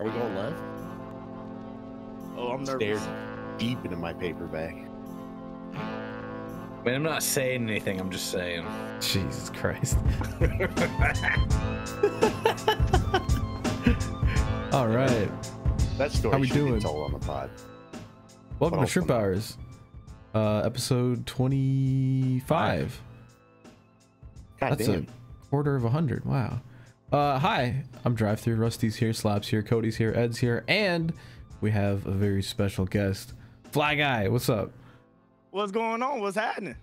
Are we going left? Oh, I'm nervous. Stared deep into my paper bag. I mean, I'm not saying anything. I'm just saying. Jesus Christ. All right. That story How we should doing? be told on the pod. Welcome What to Shrimp else? Hours, episode 25. God That's damn. a quarter of 100. Wow. Hi, I'm DriveThrough. Rusty's here, Slap's here, Cody's here, Ed's here, and we have a very special guest, FlyGuy. What's up? What's going on? What's happening?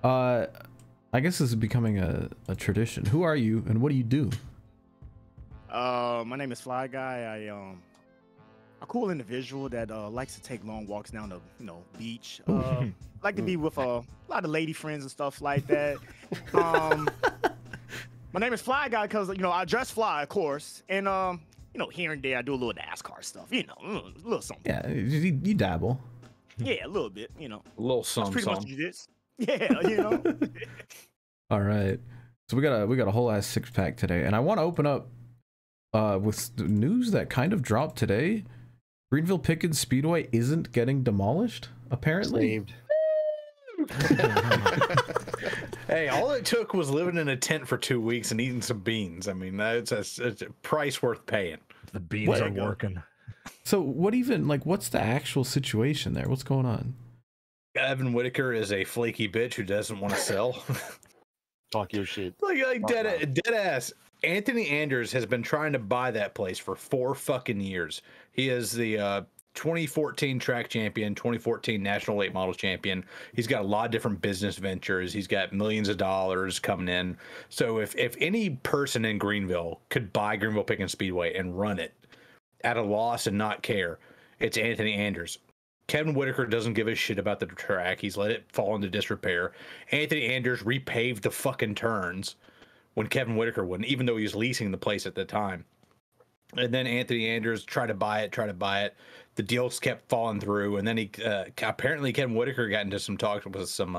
I guess this is becoming a tradition. Who are you, and what do you do? My name is FlyGuy. A cool individual that likes to take long walks down the beach. Like to be with a lot of lady friends and stuff like that. My name is FlyGuy because I dress fly, of course, and here and there I do a little NASCAR stuff. A little something. Yeah, you dabble. Yeah, a little bit. A little That's something. pretty much this. Yeah, All right. So we got a whole ass 6-pack today, and I want to open up with the news that kind of dropped today. Greenville Pickens Speedway isn't getting demolished, apparently. Saved. Hey, all it took was living in a tent for 2 weeks and eating some beans. I mean, it's a price worth paying. The beans are working. So what's the actual situation there? What's going on? Evan Whitaker is a flaky bitch who doesn't want to sell. Talk your shit. like dead ass. Anthony Anders has been trying to buy that place for 4 fucking years. He is the 2014 track champion, 2014 national late models champion. He's got a lot of different business ventures. He's got millions of dollars coming in. So if any person in Greenville could buy Greenville Pickens Speedway and run it at a loss and not care, it's Anthony Anders. Kevin Whitaker doesn't give a shit about the track. He's let it fall into disrepair. Anthony Anders repaved the fucking turns when Kevin Whitaker wouldn't, even though he was leasing the place at the time. And then Anthony Anders tried to buy it. The deals kept falling through. And then he apparently Kevin Whitaker got into some talks with some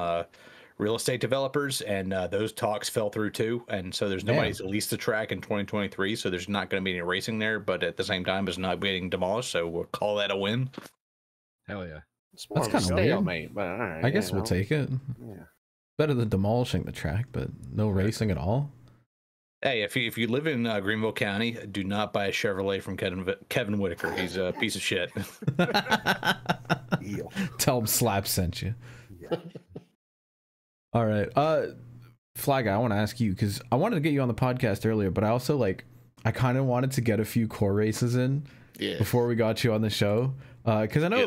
real estate developers, and those talks fell through too. And so there's nobody to lease the track in 2023. So there's not going to be any racing there. But at the same time, it's not getting demolished. So we'll call that a win. Hell yeah. It's more That's of a kinda weird. stalemate, but all right. I guess we'll take it. Yeah. Better than demolishing the track, but no racing at all. Hey, if you live in Greenville County, do not buy a Chevrolet from Kevin Whitaker. He's a piece of shit. Tell him Slap sent you. Yeah. All right. FlyGuy, I want to ask you, because I wanted to get you on the podcast earlier, but I also I kind of wanted to get a few core races in before we got you on the show. Because I know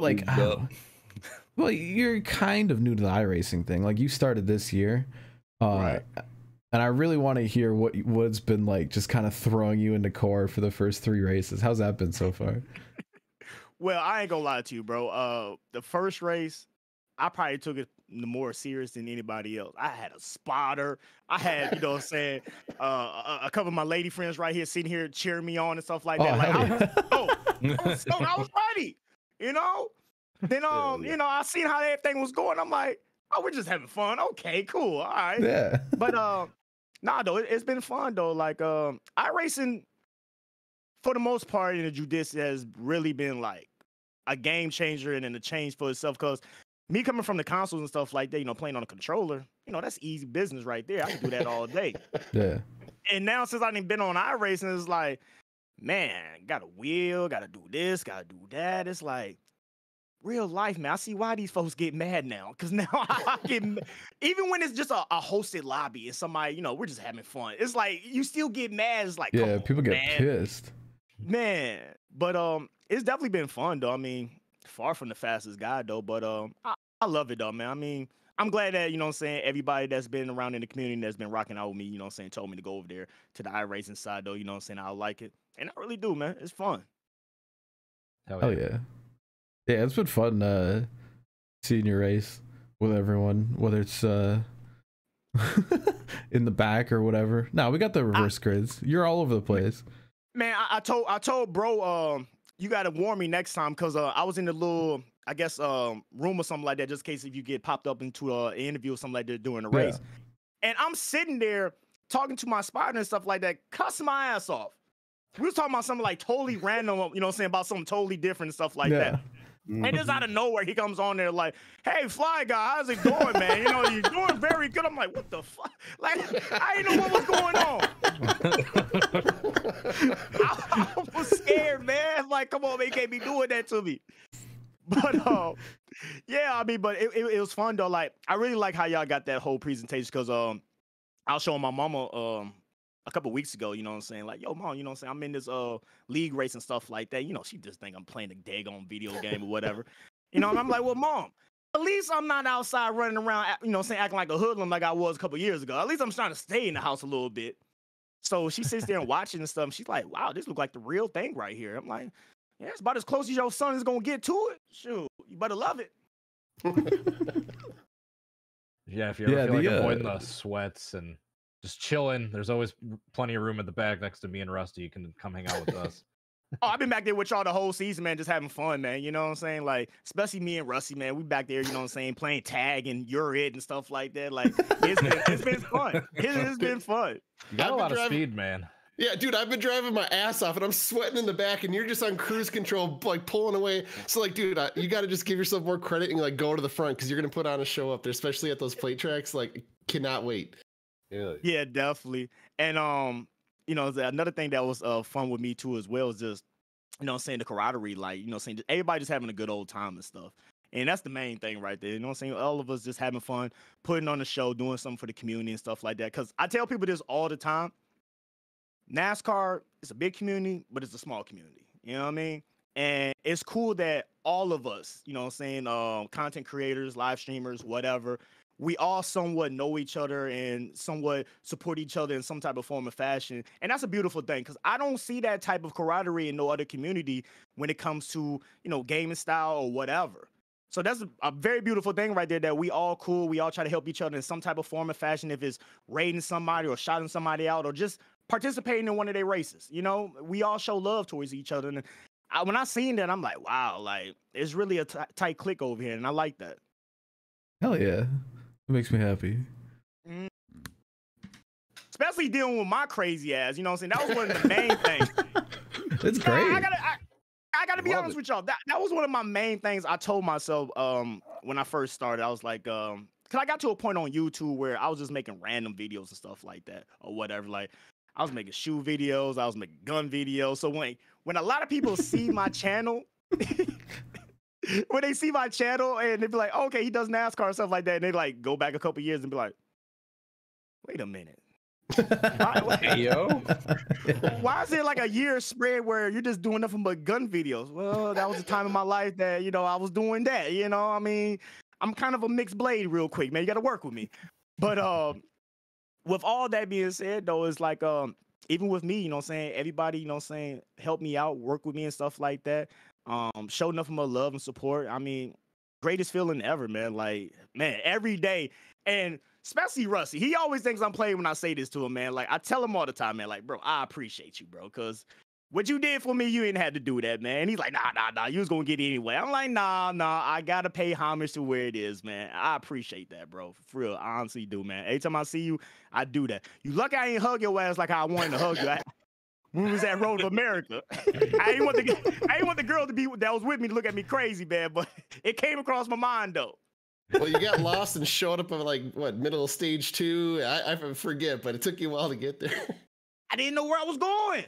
well, you're kind of new to the iRacing thing. Like, you started this year. Right. And I really want to hear what's been like just kind of throwing you into core for the first 3 races. How's that been so far? Well, I ain't gonna lie to you, bro. The first race, I probably took it more serious than anybody else. I had a spotter. I had, a couple of my lady friends right here sitting here cheering me on and stuff like that. I was ready, Then, I seen how everything was going. I'm like, oh, we're just having fun. Okay, cool. All right. Yeah. But though, it's been fun though. Like iRacing, for the most part, in the Judice has really been like a game changer and a change for itself. Because me coming from the consoles and stuff like that, playing on a controller, that's easy business right there. I can do that all day. Yeah. And now since I've been on iRacing, it's like, man, got a wheel, got to do this, got to do that. It's like real life, man. I see why these folks get mad now. Because now I get even when it's just a hosted lobby and somebody, we're just having fun. It's like you still get mad. It's like, yeah, people get pissed. Man. But it's definitely been fun though. I mean, far from the fastest guy though. But I love it though, man. I mean, I'm glad that, everybody that's been around in the community that's been rocking out with me, told me to go over there to the iRacing side though, I like it. And I really do, man. It's fun. Hell yeah. Yeah, it's been fun seeing your race with everyone, whether it's in the back or whatever. No, we got the reverse grids. You're all over the place. Man, I told bro, you gotta warn me next time because I was in the little, I guess, room or something like that, just in case if you get popped up into an interview or something like that during the race. And I'm sitting there talking to my spotter and stuff like that, cussing my ass off. We was talking about something like totally random, you know what I'm saying, about something totally different and stuff like that. And just out of nowhere, he comes on there like, "Hey, Fly Guy, how's it going, man? You know, you're doing very good." I'm like, "What the fuck?" Like, I didn't know what was going on. I was scared, man. Like, come on, man, you can't be doing that to me. But yeah, I mean, but it was fun though. Like, I really like how y'all got that whole presentation because I was showing my mama a couple weeks ago, you know what I'm saying? Like, yo, mom, you know what I'm saying? I'm in this league race and stuff like that. You know, she just think I'm playing a daggone video game or whatever. You know, and I'm like, well, mom, at least I'm not outside running around, you know what I'm saying, acting like a hoodlum like I was a couple years ago. At least I'm trying to stay in the house a little bit. So she sits there and watching and stuff. And she's like, wow, this looks like the real thing right here. I'm like, yeah, it's about as close as your son is going to get to it. Shoot, you better love it. Yeah, if you ever feel like avoiding the sweats and just chilling, there's always plenty of room at the back next to me and Rusty. You can come hang out with us. Oh, I've been back there with y'all the whole season, man, just having fun, man. You know what I'm saying? Like, especially me and Rusty, man. We back there, you know what I'm saying, playing tag and You're It and stuff like that. Like, it's been fun. It's been fun. You got a lot of speed, man. Yeah, dude, I've been driving my ass off and I'm sweating in the back and you're just on cruise control, like pulling away. So like, dude, you got to just give yourself more credit and like go to the front because you're going to put on a show up there, especially at those plate tracks. Like, cannot wait. Yeah, definitely. And, you know, another thing that was fun with me too as well is just, you know what I'm saying, the camaraderie, like, you know what I'm saying, everybody just having a good old time and stuff. And that's the main thing right there. You know what I'm saying? All of us just having fun, putting on the show, doing something for the community and stuff like that. Because I tell people this all the time. NASCAR is a big community, but it's a small community. You know what I mean? And it's cool that all of us, you know what I'm saying, content creators, live streamers, whatever, we all somewhat know each other and somewhat support each other in some type of form or fashion. And that's a beautiful thing because I don't see that type of camaraderie in no other community when it comes to, you know, gaming style or whatever. So that's a very beautiful thing right there that we all cool. We all try to help each other in some type of form or fashion, if it's raiding somebody or shouting somebody out or just participating in one of their races. You know, we all show love towards each other. And when I seen that, I'm like, wow, like it's really a tight click over here. And I like that. Hell yeah. It makes me happy. Especially dealing with my crazy ass. You know what I'm saying? That was one of the main things. It's great. I gotta be honest with y'all. That was one of my main things I told myself when I first started. I was like, cause I got to a point on YouTube where I was just making random videos and stuff like that or whatever. Like I was making shoe videos, I was making gun videos. So when a lot of people see my channel, when they see my channel and they be like, oh, okay, he does NASCAR and stuff like that, and they like go back a couple years and be like, wait a minute. Why is there like a year spread where you're just doing nothing but gun videos? Well, that was a time in my life that, you know, I was doing that, you know. I mean, I'm kind of a mixed blade real quick, man. You got to work with me. But with all that being said, though, it's like even with me, you know what I'm saying, everybody, you know what I'm saying, help me out, work with me and stuff like that. Show nothing but love and support. I mean, greatest feeling ever, man. Like, man, every day. And especially Rusty, he always thinks I'm playing when I say this to him, man. Like, I tell him all the time, man, like, bro, I appreciate you, bro, because what you did for me, you didn't have to do that, man. And he's like, nah, you was going to get it anyway. I'm like, nah, I got to pay homage to where it is, man. I appreciate that, bro. For real, I honestly do, man. Every time I see you, I do that. You lucky I ain't hug your ass like I wanted to hug you. When we was at Road to America. I ain't want the girl to be that was with me to look at me crazy, man, but it came across my mind, though. Well, you got lost and showed up at like what, middle of stage 2? I forget, but it took you a while to get there. I didn't know where I was going.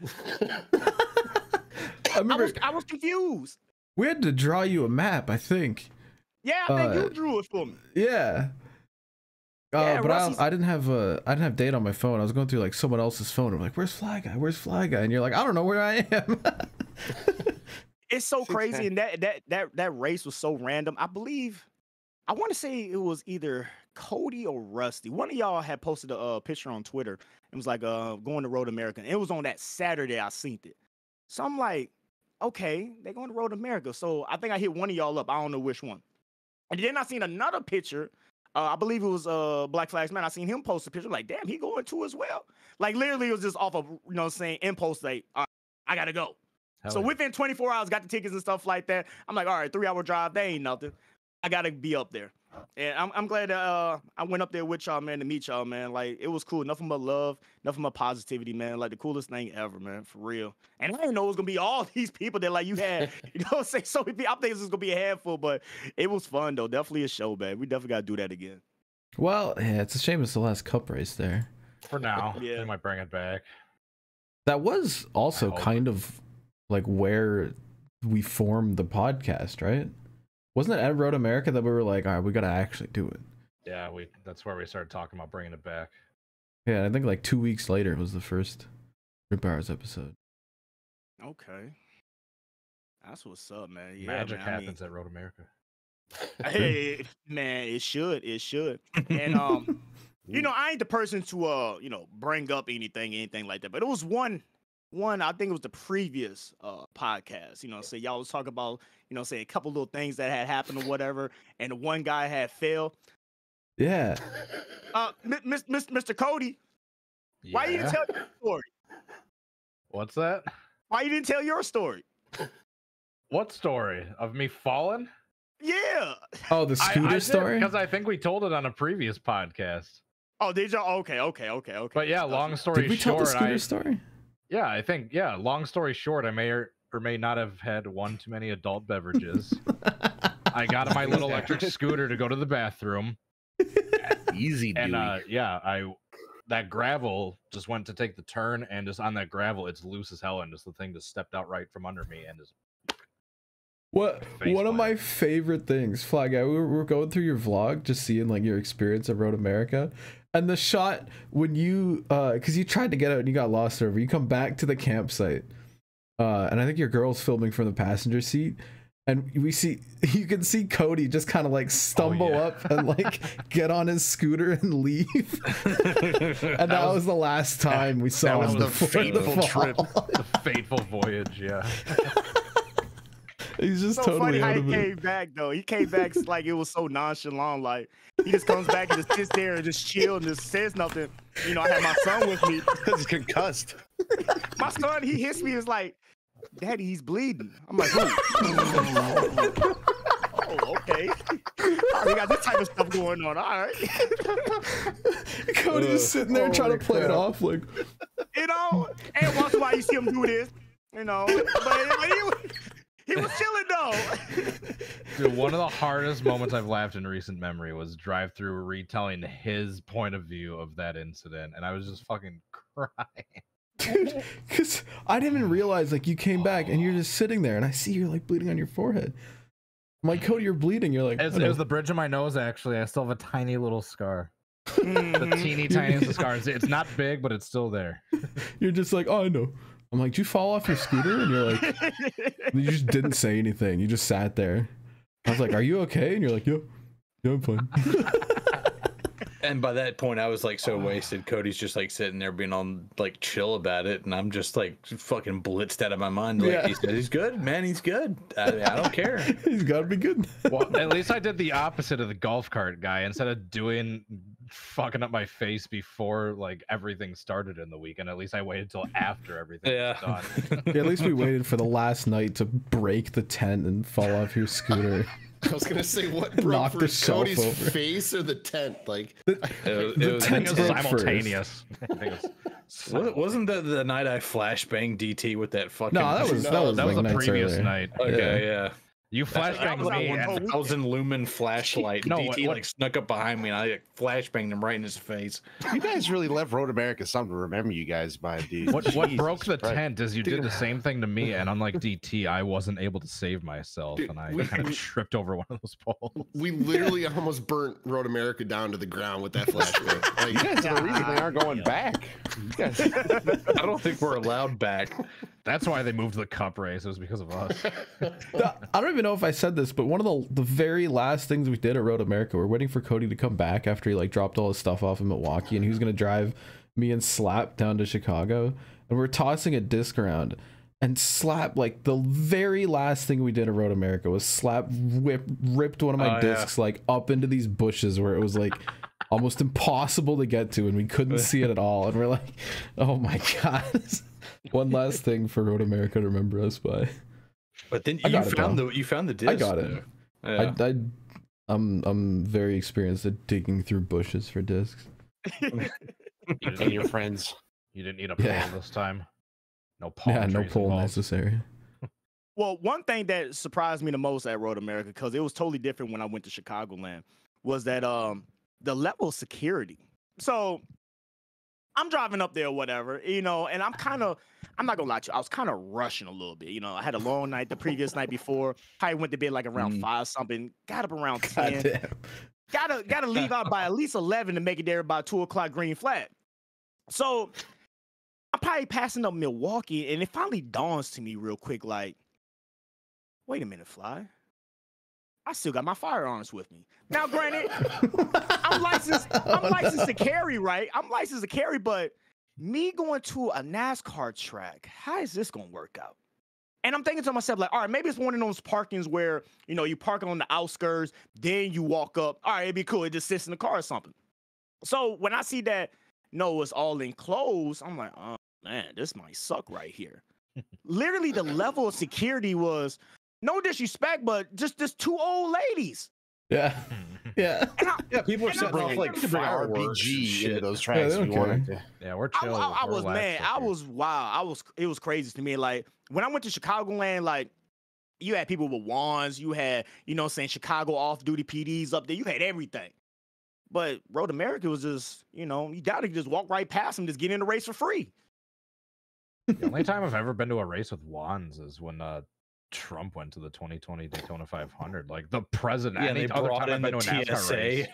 I was confused. We had to draw you a map, I think. Yeah, I think you drew it for me. Yeah. But I didn't have data on my phone. I was going through like someone else's phone. I'm like, where's FlyGuy? Where's FlyGuy? And you're like, I don't know where I am. It's so crazy, and that race was so random. I want to say it was either Cody or Rusty. One of y'all had posted a picture on Twitter. It was like going to Road America. And it was on that Saturday I seen it. So I'm like, okay, they're going to Road America. So I think I hit one of y'all up. I don't know which one. And then I seen another picture. I believe it was Black Flags Man. I seen him post a picture. Like, damn, he going too as well. Like, literally, it was just off of, you know what I'm saying, impulse, like, all right, I got to go. So within 24 hours, got the tickets and stuff like that. I'm like, all right, 3-hour drive, they ain't nothing. I gotta be up there. And I'm glad that I went up there with y'all, man, to meet y'all, man. Like, it was cool. Nothing but love, nothing but positivity, man. Like, the coolest thing ever, man, for real. And I didn't know it was gonna be all these people that, like, you had, you know what I'm saying? So many people, I think this was gonna be a handful, but it was fun, though. Definitely a show, man. We definitely gotta do that again. Well, yeah, it's a shame it's the last cup race there. For now, Yeah. they might bring it back. That was also kind of like where we formed the podcast, right? Wasn't it at Road America that we were like, all right, we got to actually do it? Yeah, that's where we started talking about bringing it back. Yeah, I think like 2 weeks later was the first ShrimpHours episode. Okay. That's what's up, man. Yeah, Magic man, happens at Road America. Hey, man, it should. And you know, I ain't the person to you know, bring up anything like that. But it was one, I think it was the previous podcast, you know, so y'all was talking about, you know, say a couple little things that had happened or whatever, and the one guy had failed. Yeah. Mr. Cody, why you didn't tell your story? What's that? Why you didn't tell your story? What story? Of me falling? Yeah. Oh, the scooter story? Because I think we told it on a previous podcast. Oh, did y'all? Okay. But yeah, long story Did we short, tell the scooter story? Yeah, I think, yeah, long story short, I may or may not have had one too many adult beverages. I got on my little electric scooter to go to the bathroom. Easy, dude. And that gravel just went to take the turn, and just on that gravel, it's loose as hell, and just the thing just stepped out right from under me, and just one of my favorite things, FlyGuy, we were going through your vlog, just seeing like your experience at Road America, and the shot when you because you tried to get out and you got lost over, you come back to the campsite, and I think your girl's filming from the passenger seat, and you can see Cody just kind of like stumble up and like get on his scooter and leave. And that was the last time we saw him. That was the fateful trip. The fateful voyage, yeah. He's just so totally funny how out he of it. came back though. He came back like it was so nonchalant. Like he just comes back and just sits there and just chill and just says nothing. You know, I had my son with me. He's concussed. My son, he hits me. Is like, Daddy, he's bleeding. I'm like, who? Oh, okay. We got this type of stuff going on. All right. Cody's just sitting there trying to play it off, like, you know. And once in a while you see him do this, you know. But he was chilling though. Dude, one of the hardest moments I've laughed in recent memory was DriveThrough retelling his point of view of that incident, and I was just fucking crying. Dude, because I didn't even realize like you came back and you're just sitting there, and I see you're like bleeding on your forehead. I'm like, Cody, you're bleeding. You're like, it was the bridge of my nose. Actually, I still have a tiny little scar. The teeny tiniest of scars. It's not big, but it's still there. You're just like, oh, I know. I'm like, did you fall off your scooter? And you're like, you just didn't say anything. You just sat there. I was like, are you okay? And you're like, yeah, I'm fine. And by that point, I was like so wasted. Cody's just like sitting there being all like chill about it, and I'm just like fucking blitzed out of my mind. Like, Yeah. he said, he's good, man. He's good. I don't care. He's got to be good. Well, at least I did the opposite of the golf cart guy. Instead of fucking up my face before like everything started in the weekend, at least I waited till after everything was done. Yeah, at least we waited for the last night to break the tent and fall off your scooter. I was gonna say, what broke Knock the first, shelf Cody's over. face or the tent? Like, The I tent think it was broke simultaneous. I think it was Wasn't that the night I flashbanged DT with that fucking? No, that was that like was the nights previous earlier. night. Okay, yeah. You flashbanged was me, that and one. 1,000 lumen flashlight. No, DT what- like snuck up behind me, and I like, flashbanged him right in his face. You guys really left Road America something to remember you guys by, dude. what Jesus broke the Christ. tent is you did the same thing to me, and unlike DT, I wasn't able to save myself, Dude, and I we- kind of tripped over one of those poles. we literally almost burnt Road America down to the ground with that flashbang. Like, You guys are the reason they aren't going back. You guys, I don't think we're allowed back. That's why they moved the cup race. It was because of us. I don't even know if I said this, but one of the very last things we did at Road America, we're waiting for Cody to come back after he like dropped all his stuff off in Milwaukee, and he was gonna drive me and Slap down to Chicago, and we're tossing a disc around, and Slap, like the very last thing we did at Road America was Slap ripped one of my discs like up into these bushes where it was like almost impossible to get to, and we couldn't see it at all, and we're like, oh my god. One last thing for Road America to remember us by. But then I you got it, found though. the disc. I got it. though. Yeah. I'm very experienced at digging through bushes for discs. And your friends. You didn't need a pole this time. No pole. Yeah, no pole necessary. Well, one thing that surprised me the most at Road America, because it was totally different when I went to Chicagoland, was that the level of security. So I'm driving up there or whatever, you know, and I'm not gonna lie to you, I was kind of rushing a little bit. You know, I had a long night the previous night before. I went to bed like around 5 something, got up around 10. Gotta leave out by at least 11 to make it there by 2 o'clock green flag. So I'm probably passing up Milwaukee, and it finally dawns to me real quick, like, wait a minute, Fly. I still got my firearms with me. Now, granted, I'm licensed to carry, right? I'm licensed to carry, but me going to a NASCAR track, how is this gonna work out? And I'm thinking to myself, like, all right, maybe it's one of those parkings where, you know, you park on the outskirts, then you walk up. All right, it'd be cool. It just sits in the car or something. So when I see that, no, it's all enclosed, I'm like, oh, man, this might suck right here. Literally, the level of security was, no disrespect, but just 2 old ladies. Yeah. Yeah. People are setting off like fireworks RPG into those tracks. Yeah, we're chill. I was, man, I was wild. It was crazy to me. Like, when I went to Chicagoland, like, you had people with wands, you had, you know, saying Chicago off-duty PDs up there, you had everything. But Road America was just, you know, you gotta just walk right past them, just get in the race for free. The only time I've ever been to a race with wands is when Trump went to the 2020 Daytona 500. Like, the president. Yeah, they brought in the TSA.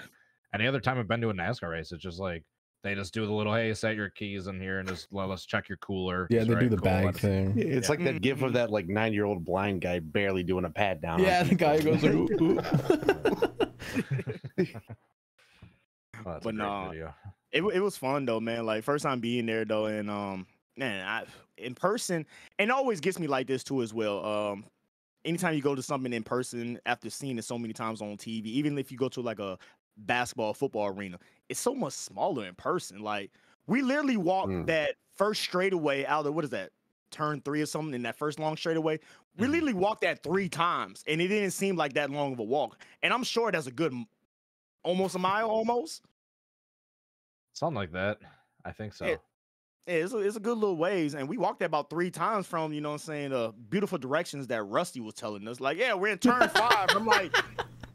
Any other time I've been to a NASCAR race, it's just like they just do the little, hey, set your keys in here and just let us check your cooler. Yeah, they do the bag thing. It's like that gif of that like 9-year-old blind guy barely doing a pat down. Yeah, the guy goes like, ooh, ooh. But no, it was fun though, man. Like, first time being there though, and man, in person, and it always gets me like this too as well. Anytime you go to something in person after seeing it so many times on TV, even if you go to like a basketball, football arena, it's so much smaller in person. Like, we literally walked that first straightaway out of, what is that, turn 3 or something, in that first long straightaway. We literally walked that 3 times, and it didn't seem like that long of a walk. And I'm sure that's a good, almost a mile, almost. Something like that. I think so. It's a good little ways, and we walked that about 3 times from, you know what I'm saying, the beautiful directions that Rusty was telling us. Like, yeah, we're in turn 5. I'm like,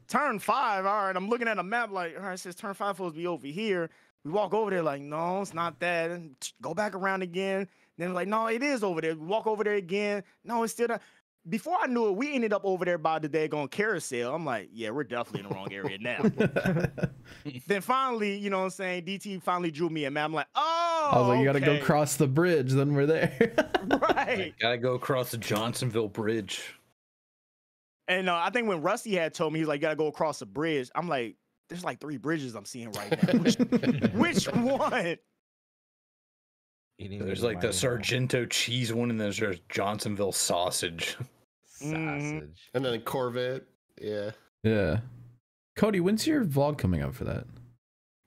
turn 5, all right. I'm looking at a map like, all right, it says turn 5 supposed to be over here. We walk over there like, no, it's not that. And go back around again. Then like, no, it is over there. We walk over there again. No, it's still not. Before I knew it, we ended up over there by the daggone carousel. I'm like, yeah, we're definitely in the wrong area now. Then finally, you know what I'm saying, DT finally drew me a map. I'm like, oh, I was like, you gotta go cross the bridge, then we're there. Right. Gotta go across the Johnsonville Bridge. And I think when Rusty had told me, he's like, gotta go across the bridge, I'm like, there's like 3 bridges I'm seeing right now. Which one? There's like the Sargento cheese one, and there's Johnsonville sausage. And then a Corvette. Yeah. Yeah. Cody, when's your vlog coming out for that?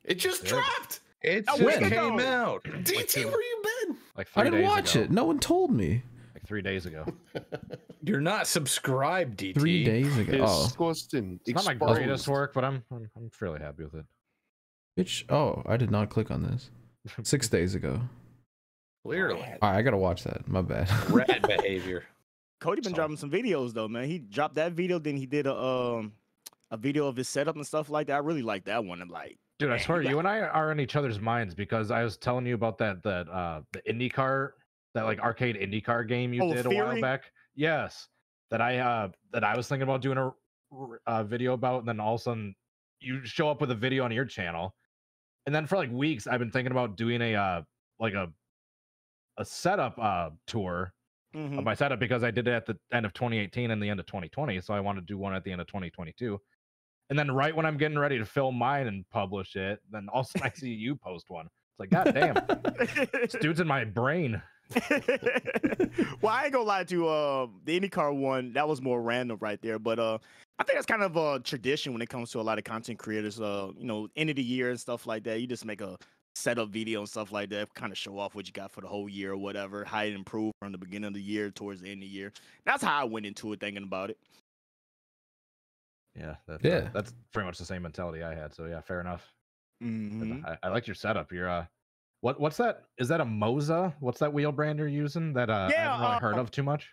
It just dropped. It just came out. DT, where you been? Like 3 days I didn't watch it. No one told me. Like 3 days ago. You're not subscribed, DT. 3 days ago. It's not my greatest work, but I'm fairly happy with it. Bitch. Oh, I did not click on this. 6 days ago. Clearly. All right, I gotta watch that. My bad. Rad behavior. Cody been dropping some videos though, man. He dropped that video, then he did a video of his setup and stuff like that. I really like that one. I'm like, dude, I swear you and I are in each other's minds, because I was telling you about that the IndyCar, that like arcade IndyCar game you did a while back. Yes, that I was thinking about doing a video about, and then all of a sudden you show up with a video on your channel, and then for like weeks I've been thinking about doing a setup tour of my setup, because I did it at the end of 2018 and the end of 2020, so I wanted to do one at the end of 2022. And then right when I'm getting ready to film mine and publish it, then all of a sudden I see you post one. It's like, god damn, this dude's in my brain. Well, I ain't gonna lie to you, the IndyCar one, that was more random right there, but I think that's kind of a tradition when it comes to a lot of content creators. You know, end of the year and stuff like that, you just make a setup video and stuff like that, kind of show off what you got for the whole year or whatever, how it improved from the beginning of the year towards the end of the year. That's how I went into it, thinking about it. Yeah, Yeah. That's pretty much the same mentality I had. So yeah, fair enough. Mm-hmm. I like your setup. You're what's that? Is that a Moza? What's that wheel brand you're using that I haven't really heard of too much?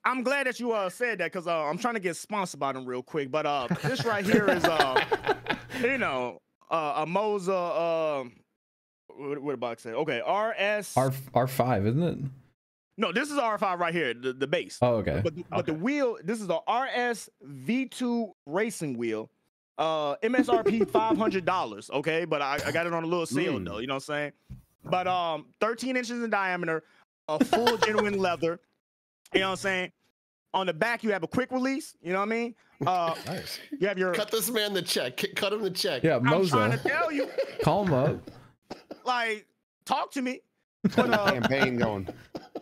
I'm glad that you said that because I'm trying to get sponsored by them real quick. But this right here is you know, a Moza what about I say? Okay, R5, isn't it? No, this is R5 right here, the base. Oh, okay. But the wheel, this is the RS V2 racing wheel. MSRP $500. Okay, but I got it on a little sale though. You know what I'm saying? But 13 inches in diameter, a full genuine leather. You know what I'm saying? On the back, you have a quick release. You know what I mean? Nice. You have your cut this man the check. Cut him the check. Yeah, I'm trying to tell you. Call him up. Like, talk to me. Put a campaign going.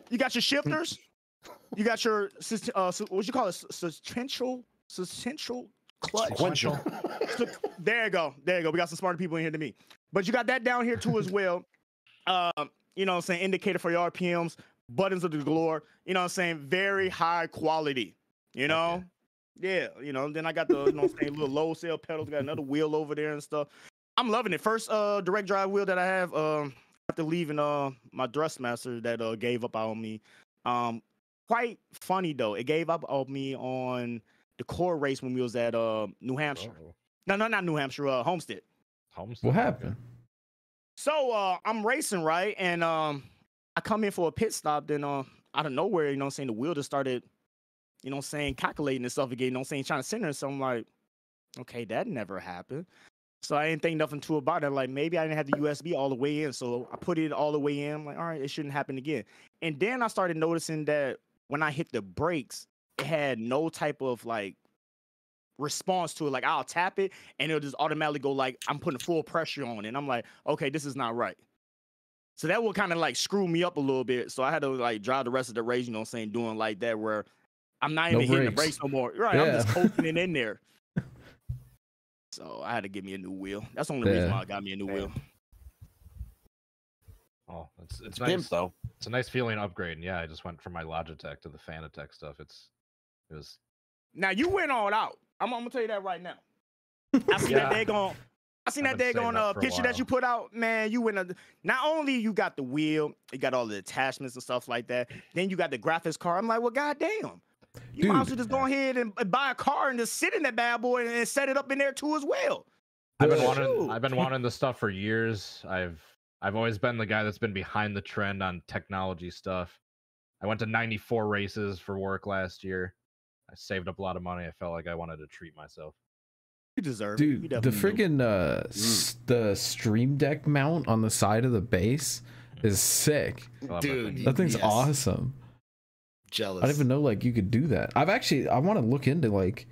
You got your shifters. You got your what you call it? Substantial clutch. Sequential. There you go. There you go. We got some smarter people in here than me. But you got that down here too as well. You know what I'm saying? Indicator for your RPMs, buttons of the galore. You know what I'm saying? Very high quality. You know? Okay. Yeah. You know, then I got the, you know what I'm saying, little low cell pedals. Got another wheel over there and stuff. I'm loving it. First direct drive wheel that I have after leaving my Thrustmaster that gave up on me. Quite funny though. It gave up on me on the core race when we was at New Hampshire. No, not New Hampshire, Homestead. What happened? So I'm racing, right? And I come in for a pit stop, then out of nowhere, you know what I'm saying, the wheel just started, you know what I'm saying, calculating itself again, you know what I'm saying, trying to center it. So I'm like, okay, that never happened. So I didn't think nothing too about it. Like, maybe I didn't have the USB all the way in. So I put it all the way in. I'm like, all right, it shouldn't happen again. And then I started noticing that when I hit the brakes, it had no type of like response to it. Like, I'll tap it and it'll just automatically go like I'm putting full pressure on it. And I'm like, okay, this is not right. So that will kind of like screw me up a little bit. So I had to like drive the rest of the race, you know what I'm saying, doing like that where I'm not even hitting the brakes no more. Right. Yeah. I'm just coasting it in there. So I had to get me a new wheel. That's the only reason why I got me a new wheel. Oh, it's nice though. It's a nice feeling upgrade. Yeah, I just went from my Logitech to the Fanatec stuff. It was. Now you went all out. I'm gonna tell you that right now. I seen that daggone picture that you put out, man. You went. Not only you got the wheel, you got all the attachments and stuff like that. Then you got the graphics card. I'm like, well, goddamn. You might as well just go ahead and buy a car and just sit in that bad boy and set it up in there too as well. I've been wanting this stuff for years. I've always been the guy that's been behind the trend on technology stuff. I went to 94 races for work last year. I saved up a lot of money. I felt like I wanted to treat myself. You deserve it. Dude, the freaking the Stream Deck mount on the side of the base is sick. Dude, that thing's awesome. Jealous. I didn't even know like you could do that. I want to look into like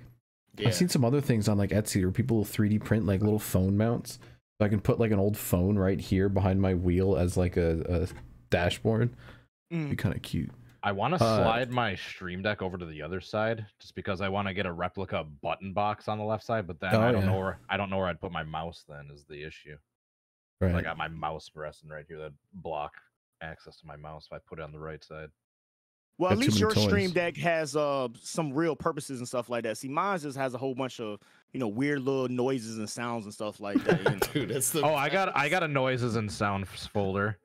I've seen some other things on like Etsy where people will 3D print like little phone mounts. So I can put like an old phone right here behind my wheel as like a dashboard. It'd be kind of cute. I want to slide my Stream Deck over to the other side just because I want to get a replica button box on the left side, but then I don't know where I'd put my mouse then is the issue. Right. I got my mouse resting right here that block access to my mouse if I put it on the right side. Well, at least your Stream Deck has some real purposes and stuff like that. See, mine just has a whole bunch of, you know, weird little noises and sounds and stuff like that. You know? Dude, that's the I got a noises and sounds folder.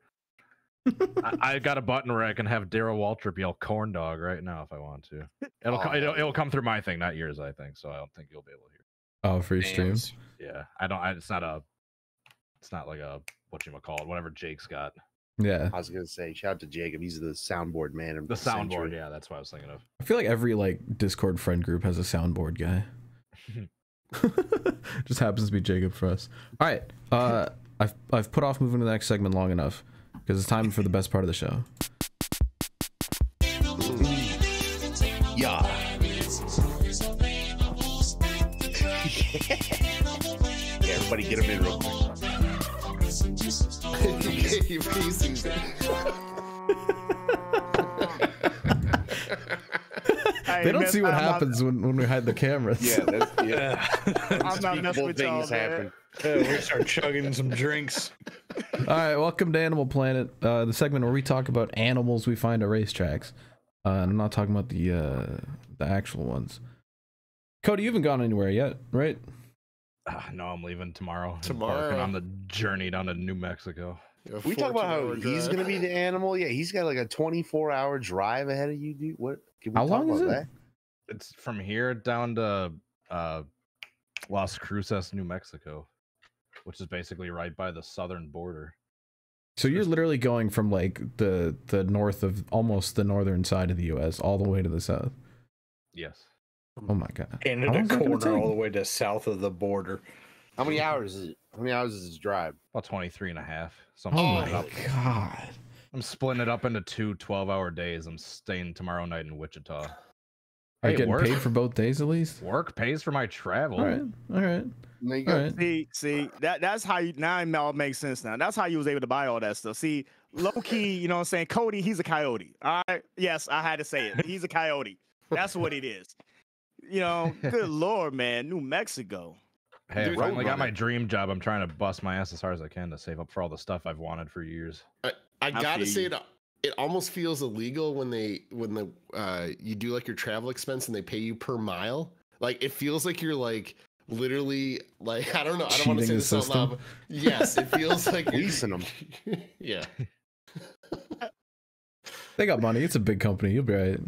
I got a button where I can have Darryl Waltrip yell "corn dog" right now if I want to. It'll come through my thing, not yours, I think. So I don't think you'll be able to hear. Oh, free streams. Yeah, it's not like a whatchamacallit, whatever Jake's got. Yeah, I was gonna say, shout out to Jacob. He's the soundboard man. The soundboard, yeah, that's what I was thinking of. I feel like every like Discord friend group has a soundboard guy. Just happens to be Jacob for us. All right, I've put off moving to the next segment long enough because it's time for the best part of the show. Yeah. Yeah, everybody get him in real quick. They don't see what happens when we hide the cameras. Yeah. I'm not messing with y'all, man. We start chugging some drinks. All right, welcome to Animal Planet, the segment where we talk about animals we find at racetracks. And I'm not talking about the actual ones. Cody, you haven't gone anywhere yet, right? No, I'm leaving tomorrow. Tomorrow on the journey down to New Mexico. We talk about how he's going to be the animal. Yeah, he's got like a 24-hour drive ahead of you, dude. What? Can we How talk long is about it? that? It's from here down to Las Cruces, New Mexico, which is basically right by the southern border. So you're literally going from like the north of almost the northern side of the U.S. all the way to the south. Yes. Oh my god! Canada corner all the way to south of the border. How many hours is it? How many hours is this drive? About 23 and a half. So Oh I'm my god! I'm splitting it up into 2 12-hour days. I'm staying tomorrow night in Wichita. Are you Hey, getting work. paid for both days at least? Work pays for my travel. All right, all right. There you All go. right. See, that's how you now it all makes sense now. That's how you was able to buy all that stuff. See, low key, you know what I'm saying? Cody, he's a coyote. All right. Yes, I had to say it. He's a coyote. That's what it is. You know, good lord, man. New Mexico. Hey, I Dude, finally got road my running. dream job. I'm trying to bust my ass as hard as I can to save up for all the stuff I've wanted for years. I gotta feel say you. it almost feels illegal when you do like your travel expense and they pay you per mile. Like it feels like you're like literally like I don't know. I don't want to Cheating say the this out loud. But yes, it feels like you're Leasing them. Yeah. They got money. It's a big company. You'll be right.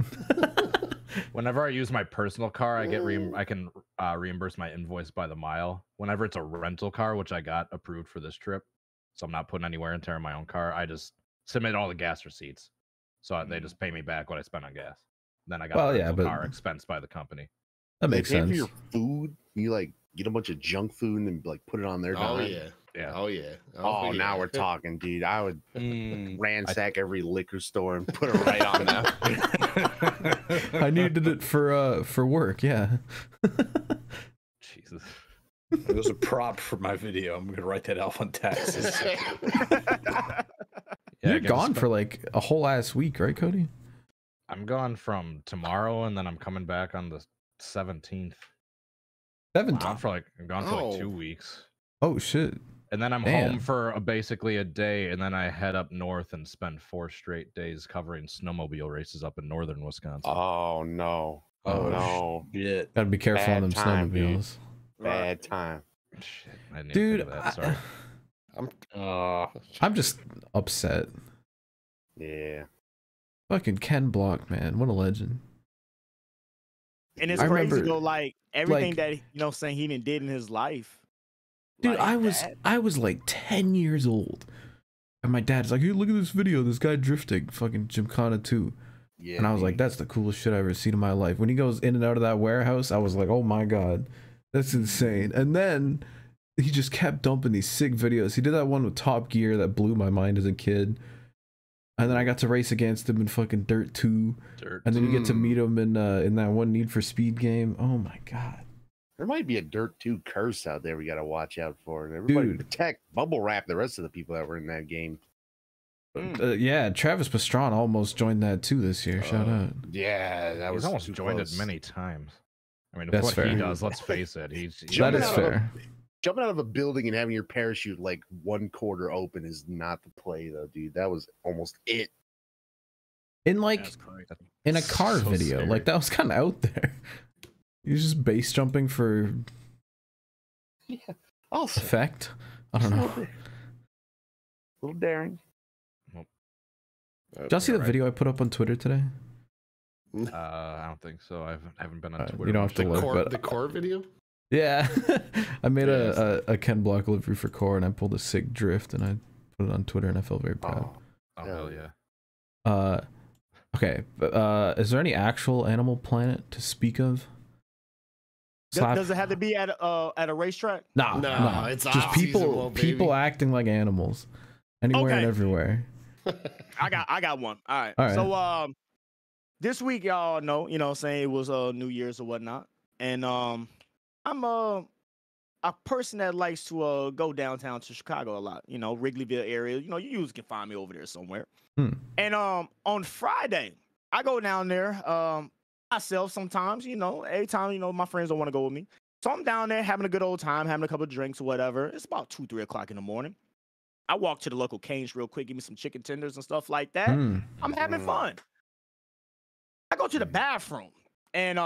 Whenever I use my personal car, I get I can reimburse my invoice by the mile. Whenever it's a rental car, which I got approved for this trip, so I'm not putting any wear and tear in my own car, I just submit all the gas receipts. So they just pay me back what I spent on gas. Then I got Well, the yeah, rental but- car expensed by the company. That They makes pay for sense. your food. You like get a bunch of junk food and then like put it on their Oh dime. yeah. Yeah. Oh yeah. Oh, yeah. now we're talking, dude. I would Mm. ransack every liquor store and put it right on that. I needed it for work. Yeah. Jesus. It was a prop for my video. I'm gonna write that off on taxes. Yeah, You're I get to gone spend- for like a whole ass week, right, Cody? I'm gone from tomorrow, and then I'm coming back on the 17th. I'm 17. gone for like 2 weeks. Oh shit. And then I'm Damn. home for basically a day, and then I head up north and spend 4 straight days covering snowmobile races up in northern Wisconsin. Oh no. Oh, no. Shit. Gotta be careful on Bad them time, dude. snowmobiles. Bad time. Shit, I didn't Dude, even think of that. Sorry. I'm just upset. Yeah. Fucking Ken Block, man. What a legend. And it's I crazy remember, though, like everything like- that you know saying he done did in his life. Dude, like I was like 10 years old. And my dad's like, hey, look at this video. This guy drifting. Fucking Gymkhana 2. Yeah. And I was like, dude. that's the coolest shit I've ever seen in my life. When he goes in and out of that warehouse, I was like, oh my god. That's insane. And then he just kept dumping these sick videos. He did that one with Top Gear that blew my mind as a kid. And then I got to race against him in fucking Dirt 2. And then you get to meet him in that one Need for Speed game. Oh my god. There might be a Dirt 2 curse out there we got to watch out for. And everybody Dude. protect, bubble wrap the rest of the people that were in that game. Yeah, Travis Pastrana almost joined that too this year. Shout out. Yeah, that was He's almost too joined close. it many times. I mean, That's what fair. he does, let's face it. He's That Jumping is out of a- fair. Jumping out of a building and having your parachute like 1/4 open is not the play, though, dude. That was almost it. In like That's crazy. in a car So video, scary. like that was kind of out there. He's just base jumping for Also, effect. I don't know. little daring. Did y'all see the video I put up on Twitter today? I don't think so. I haven't been on Alright, Twitter. you don't much have to lately. look, but- The core video? Yeah, I made Yes. a Ken Block livery for Core, and I pulled a sick drift, and I put it on Twitter, and I felt very proud. Oh, hell yeah. Okay, but is there any actual Animal Planet to speak of? Does it have to be at a racetrack? Nah, No, nah. it's just off-season, people well, baby. people acting like animals, anywhere and Okay. everywhere. I got one. All right. All right. So this week y'all know, you know what I'm saying, it was New Year's or whatnot. And I'm a person that likes to go downtown to Chicago a lot, you know, Wrigleyville area. You know, you usually can find me over there somewhere. And on Friday, I go down there myself sometimes, you know, every time, you know, my friends don't want to go with me. So I'm down there having a good old time, having a couple of drinks or whatever. It's about 2, 3 o'clock in the morning. I walk to the local Cane's real quick, give me some chicken tenders and stuff like that. I'm having fun. I go to the bathroom and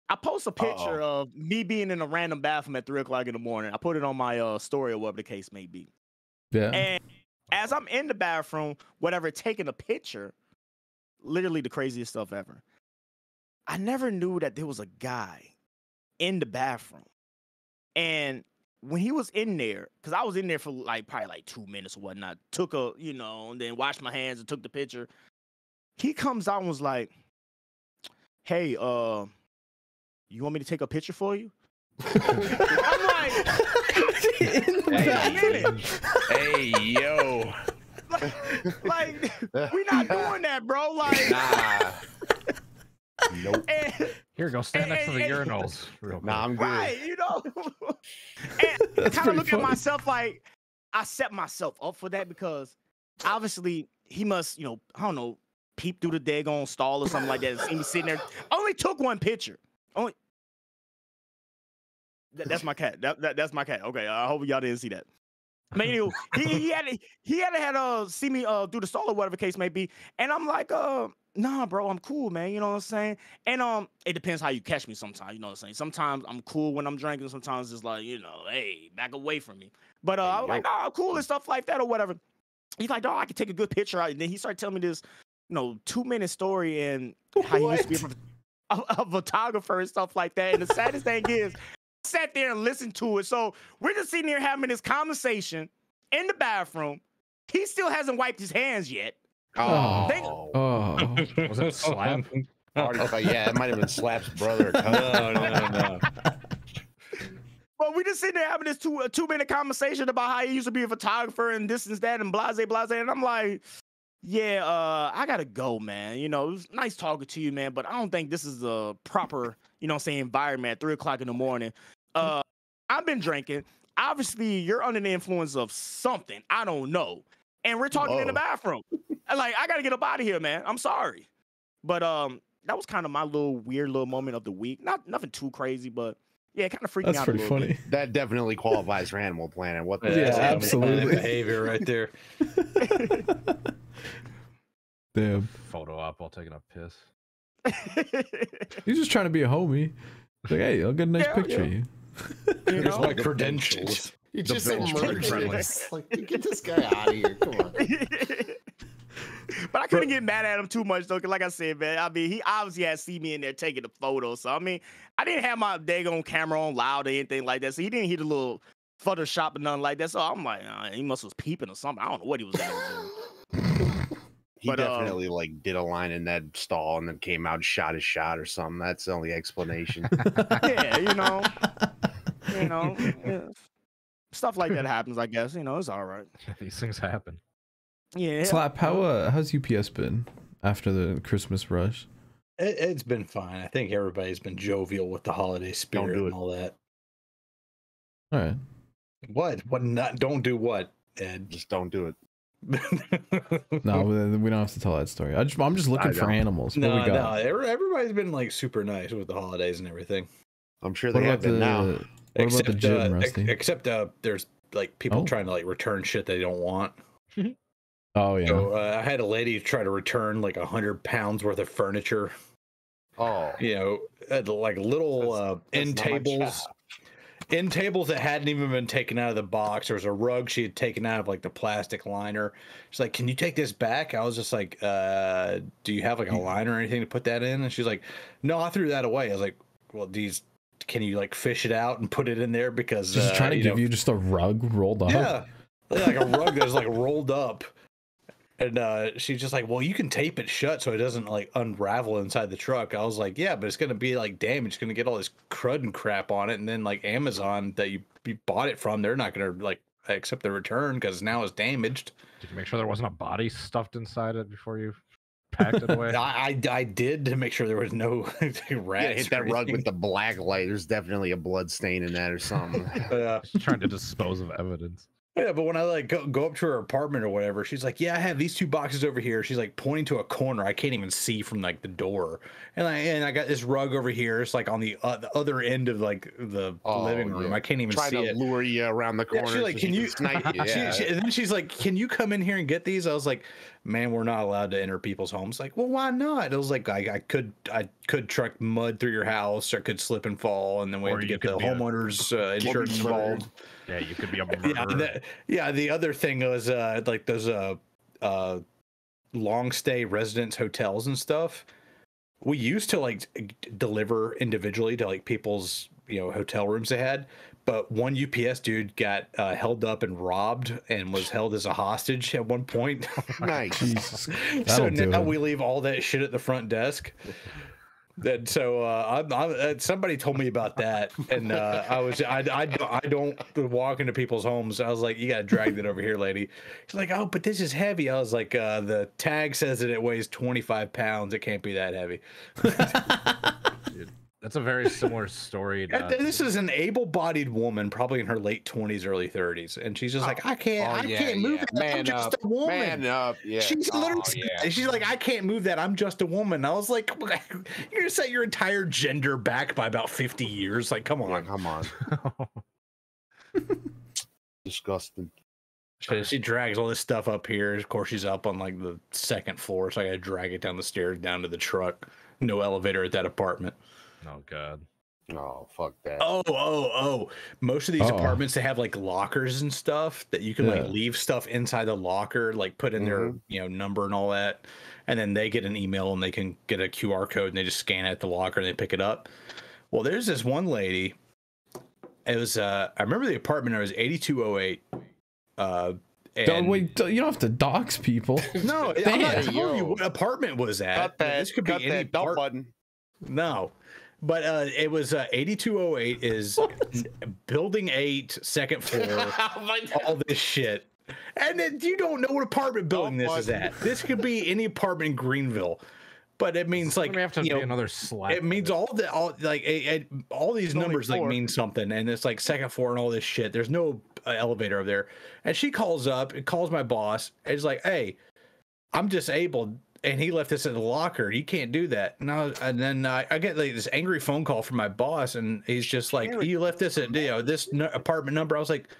I post a picture of me being in a random bathroom at 3 o'clock in the morning. I put it on my story or whatever the case may be. Yeah. And as I'm in the bathroom, whatever, taking a picture, literally the craziest stuff ever. I never knew that there was a guy in the bathroom. And when he was in there, because I was in there for probably 2 minutes or whatnot, took and then washed my hands and took the picture. He comes out and was like, hey, you want me to take a picture for you? I'm like, hey, yo. We're not doing that, bro. Nah. Nope. Here, go stand next to the urinals. Nah, I'm good. Right, And I kind of look at myself like I set myself up for that because obviously he must, I don't know, peep through the daggone stall or something like that and see me sitting there. I only took one picture. That's my cat. That's my cat. Okay, I hope y'all didn't see that. I mean, he had to see me through the stall or whatever the case may be, and I'm like, nah, bro, I'm cool, man. You know what I'm saying? And it depends how you catch me sometimes. You know what I'm saying? Sometimes I'm cool when I'm drinking. Sometimes it's like, hey, back away from me. But I was like, nah, I'm cool and stuff like that or whatever. He's like, no, I can take a good picture out. And then he started telling me this, 2-minute story and how he used to be a photographer and stuff like that. And the saddest thing is, I sat there and listened to it. So we're just sitting here having this conversation in the bathroom. He still hasn't wiped his hands yet. Oh. Was it Slap? Yeah, it might have been Slap's brother. No. But we just sitting there having this 2-minute conversation about how he used to be a photographer and this and that and blase. And I'm like, yeah, I gotta go, man. It was nice talking to you, man, but I don't think this is a proper, environment at 3 o'clock in the morning. I've been drinking. Obviously, you're under the influence of something. I don't know. And we're talking in the bathroom. I gotta get up out of here, man. I'm sorry. But that was kind of my weird little moment of the week. Nothing too crazy, but yeah, kind of freaking That's out pretty a little funny. bit. That definitely qualifies for Animal Planet. What the absolutely behavior right there. Damn. Photo op while taking a piss. He's just trying to be a homie. Like, hey, I'll get a nice picture of you. Here's my credentials. You just emerged. Get this guy out of here. Come on. But I couldn't get mad at him too much though, because like I said, man, I mean, he obviously had seen me in there taking the photo. So I mean, I didn't have my daggone camera on loud or anything like that. So he didn't hear the little Photoshop or nothing like that. So I'm like, he must was peeping or something. I don't know what he was doing. He definitely did a line in that stall and then came out and shot his shot or something. That's the only explanation. Yeah, stuff like that happens, I guess. It's all right. These things happen. Yeah. Slap, how's UPS been after the Christmas rush? It's been fine. I think everybody's been jovial with the holiday spirit and all that. All right. What? Not? Don't do what, Ed? Just don't do it. No, we don't have to tell that story. I'm just looking for animals. No, everybody's been super nice with the holidays and everything. I'm sure they have been now. What about the gym, Rusty? Except there's people trying to return shit they don't want. Oh yeah. So I had a lady try to return 100 pounds worth of furniture. Oh. Little end tables. End tables that hadn't even been taken out of the box. There was a rug she had taken out of the plastic liner. She's like, "Can you take this back?" I was just like, "Do you have a liner or anything to put that in?" And she's like, "No, I threw that away." I was like, "Well, can you fish it out and put it in there?" Because she's trying to give you just a rug rolled up. Yeah, like a rug that's rolled up. And she's just like, "Well, you can tape it shut so it doesn't unravel inside the truck." I was like, "Yeah, but it's gonna be damaged. It's gonna get all this crud and crap on it, and then Amazon that you bought it from, they're not gonna accept the return because now it's damaged." Did you make sure there wasn't a body stuffed inside it before you packed it away? I did to make sure there was no rats. Hit that rug with the black light. There's definitely a blood stain in that or something. Just trying to dispose of evidence. Yeah, but when I go up to her apartment or whatever, she's like, "Yeah, I have these 2 boxes over here." She's pointing to a corner I can't even see from the door, and I got this rug over here. It's on the other end of the living room. I can't even see it. Lure you around the corner. Yeah, she's like, "Can you?" Snipe you. And then she's like, "Can you come in here and get these?" I was like, man, we're not allowed to enter people's homes. Like, well, why not? It was like I could truck mud through your house, or I could slip and fall, and then we have to get the homeowners insurance involved. Yeah, you could be a murderer. Yeah, the other thing was like those long stay residence hotels and stuff. We used to like deliver individually to like people's hotel rooms they had, but one UPS dude got held up and robbed and was held as a hostage at one point. Nice. Jesus. So now we leave all that shit at the front desk. That so somebody told me about that, and I don't walk into people's homes. I was like, you gotta drag that over here, lady. She's like, oh, but this is heavy. I was like, the tag says that it weighs 25 pounds. It can't be that heavy. Dude, that's a very similar story. This is an able-bodied woman, probably in her late 20s, early 30s, and she's just like, I can't move that. I'm just a woman. Man up. Yeah. She's she's like, I can't move that. I'm just a woman. I was like, you're gonna set your entire gender back by about 50 years. Like, come on. Come on. Disgusting. She drags all this stuff up here. Of course, she's up on like the second floor, so I gotta drag it down the stairs down to the truck. No elevator at that apartment. Oh God. Oh, fuck that. Oh. Most of these apartments, they have like lockers and stuff that you can like leave stuff inside the locker, like put in their number and all that. And then they get an email and they can get a QR code and they just scan it at the locker and they pick it up. Well, there's this one lady. It was I remember the apartment number was 8208. Wait, you don't have to dox people. No, I'm not telling you what apartment was at. This could be any button. No. But it was 8208 is building 8, second floor, all this shit. And then you don't know what apartment building this is at. This could be any apartment in Greenville. But it means like, we have to be another slap. It means all these numbers like mean something, and it's like second floor and all this shit. There's no elevator over there. And she calls my boss, and he's like, hey, I'm disabled. And he left this in the locker. You can't do that. And then I get like this angry phone call from my boss, and he's just like, "You left this at this apartment number." I was like,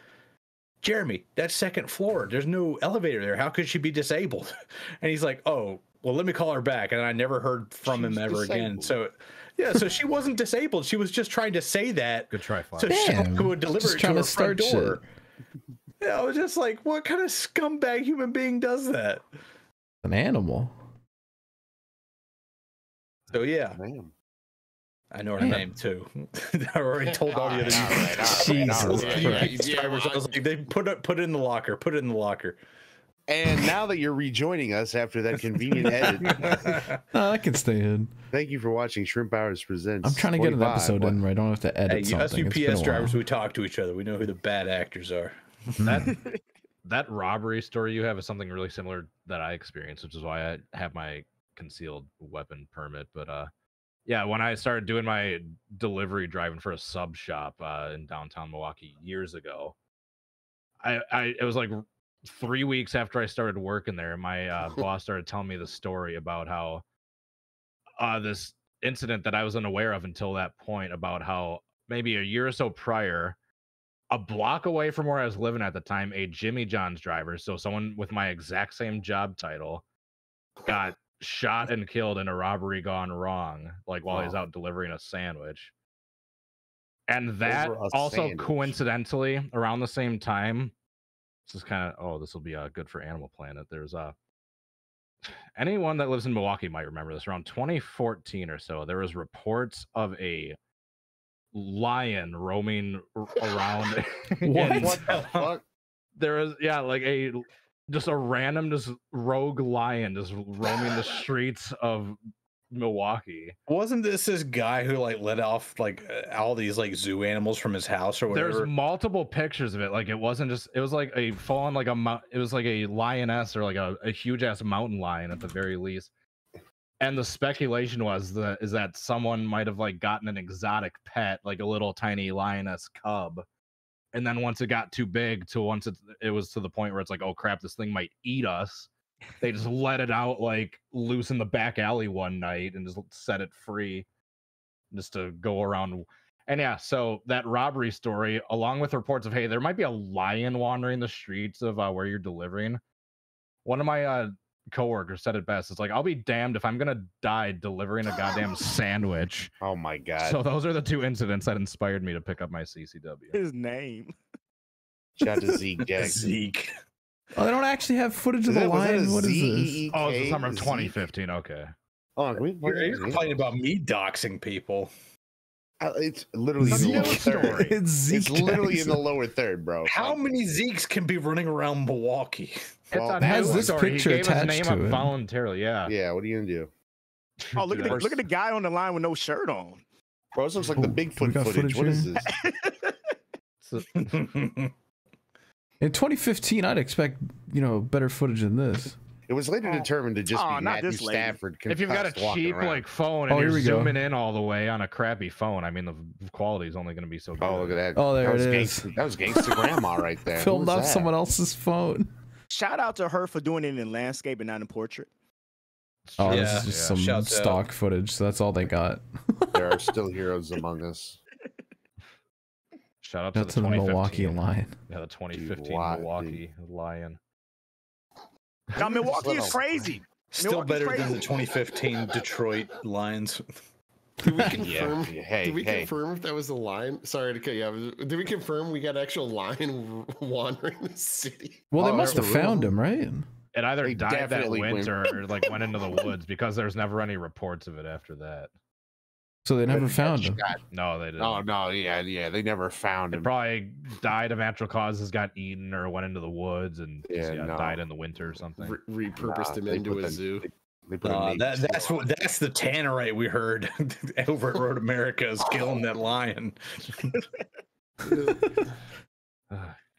"Jeremy, that's second floor. There's no elevator there. How could she be disabled?" And he's like, "Oh, well, let me call her back." And I never heard from him ever again. So, yeah, so she wasn't disabled. She was just trying to say that. Good try, Fly. So she would deliver it to her front door. Yeah, I was just like, what kind of scumbag human being does that? An animal. So yeah, I know her name too. I already told all the other Jesus Christ. I was like, they put it in the locker. Put it in the locker. And now that you're rejoining us after that convenient edit, I can stay in. Thank you for watching Shrimp Hours Presents. I'm trying to get an episode in where I don't have to edit something. Us UPS drivers, we talk to each other. We know who the bad actors are. That robbery story you have is something really similar that I experienced, which is why I have my concealed weapon permit. But yeah, when I started doing my delivery driving for a sub shop in downtown Milwaukee years ago, it was like 3 weeks after I started working there, my boss started telling me the story about how this incident that I was unaware of until that point, about how maybe a year or so prior, a block away from where I was living at the time, a Jimmy John's driver, so someone with my exact same job title, got shot and killed in a robbery gone wrong, like while he's out delivering a sandwich. And that also coincidentally around the same time, this is kind of, this will be good for Animal Planet. There's anyone that lives in Milwaukee might remember this. Around 2014 or so, there was reports of a lion roaming around. What the fuck? There was just a random rogue lion just roaming the streets of Milwaukee. Wasn't this guy who like let off like all these like zoo animals from his house or whatever? There's multiple pictures of it. Like it was like a full on it was like a lioness or like a huge ass mountain lion at the very least. And the speculation is that someone might have like gotten an exotic pet, like a little tiny lioness cub. And then once it got too big, it was to the point where it's like, oh crap, this thing might eat us. They just let it out like loose in the back alley one night and just set it free just to go around. And yeah, so that robbery story, along with reports of, hey, there might be a lion wandering the streets of where you're delivering. One of my coworker said it best. It's like, I'll be damned if I'm gonna die delivering a goddamn sandwich. Oh my god. So those are the two incidents that inspired me to pick up my CCW. His name. Shout out to Zeke. Yeah. Zeke. Oh, they don't actually have footage of the lion. What is this? Oh, it's the summer of 2015. Okay. Oh, You're complaining about me doxing people. It's literally in the lower third. It's literally in the lower third, bro. How many Zekes can be running around Milwaukee? It's on has this story. picture He gave his attached name to up it. voluntarily. Yeah. Yeah, what are you gonna do? Oh, look at the guy on the line with no shirt on. Bro, this looks like the we Bigfoot got footage. What is here? this? In 2015, I'd expect better footage than this. It was later determined to just be not Matthew this lady. Stafford. If you've got a concussed walking cheap around. like phone and Oh, here you're we go. zooming in all the way on a crappy phone, I mean the quality is only going to be so good. Oh, look at that. Oh, there that was it is. That was gangster grandma right there. Who Filmed was off that? someone else's phone. Shout out to her for doing it in landscape and not in portrait. Oh, Yeah, this is just some shouts out. stock footage. So that's all they got. There are still heroes among us. Shout out to That's the the 2015 Milwaukee Lion. Yeah, the 2015 why, Milwaukee Lion. Now Milwaukee is crazy. Still Milwaukee's better crazy. than the 2015 Detroit Lions. Did we confirm? Hey, did we hey. confirm if that was a lion? Sorry to cut you off. Did we confirm we got actual lion wandering the city? Well, they Oh, must have absolutely. found him, right? It either They died that definitely winter or like went into the woods because there's never any reports of it after that. So they never found him. No, they didn't. Oh no, yeah, they never found It him. probably died of natural causes, got eaten, or went into the woods and Yeah, no. died in the winter or something. Repurposed him they into put a the- zoo. They put a naked That's the tannerite we heard over at Road America is killing that lion.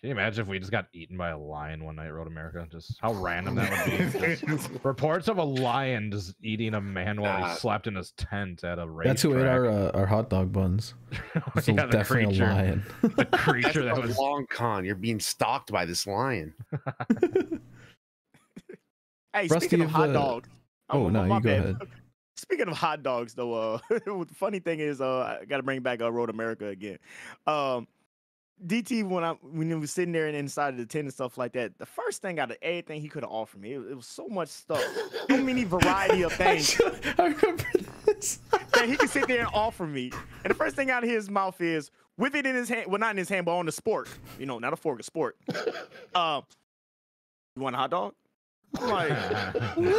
Can you imagine if we just got eaten by a lion one night, Road America? Just how random that would be. Just reports of a lion just eating a man while he slept in his tent at a racetrack. That's who ate our hot dog buns. It's Yeah, the definitely creature. a lion. The creature That's that a was. long con. You're being stalked by this lion. Hey, Rusty speaking of of hot the- dogs. Oh, no, my you go bad. ahead. Speaking of hot dogs, though, the funny thing is, I got to bring back Road America again. DT, when he was sitting there and inside of the tent and stuff like that, the first thing out of everything he could have offered me, it was so much stuff, so many variety of things I remember this. that he could sit there and offer me. And the first thing out of his mouth is, with it in his hand, well, not in his hand, but on the sport, not a fork, a sport. You want a hot dog? I'm like,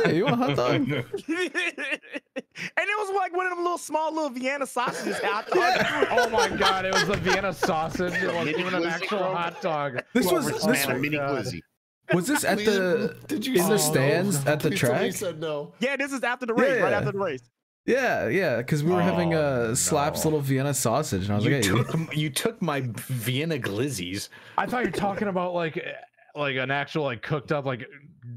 Hey, you want a hot dog? and it was like one of them little Vienna sausages hot dogs. Oh my god, it was a Vienna sausage. It wasn't even an actual hot dog. This was Man, a mini glizzy. was this at the Did you in say the no? stands at the Please tell me you track? said no. Yeah, this is after the race, right Yeah. after the race. Yeah, because we were having Oh, a Slaps no. little Vienna sausage, and I was You like, hey, you took my Vienna glizzies. I thought you're talking about like an actual like cooked up like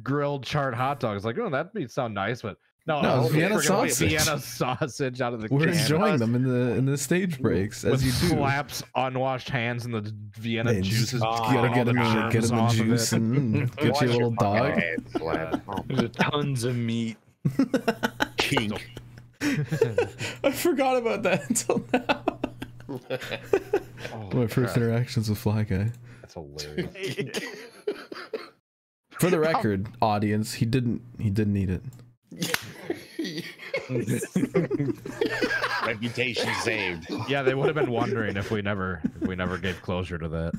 grilled charred hot dog. It's like, oh, that'd sound nice, but no, No, it's Vienna freaking sausage. Vienna sausage out of the we're can. enjoying them in the stage breaks as with you do. slaps, unwashed hands, and the Vienna They just juices. gotta get all them, the get germs them the off of juice it. and get you a little dog. There's tons of meat. Kink. I forgot about that until now. Oh, My first crap. interactions with FlyGuy. That's hilarious. For the record, audience, he didn't eat it. Reputation saved. Yeah, they would have been wondering if we never gave closure to that.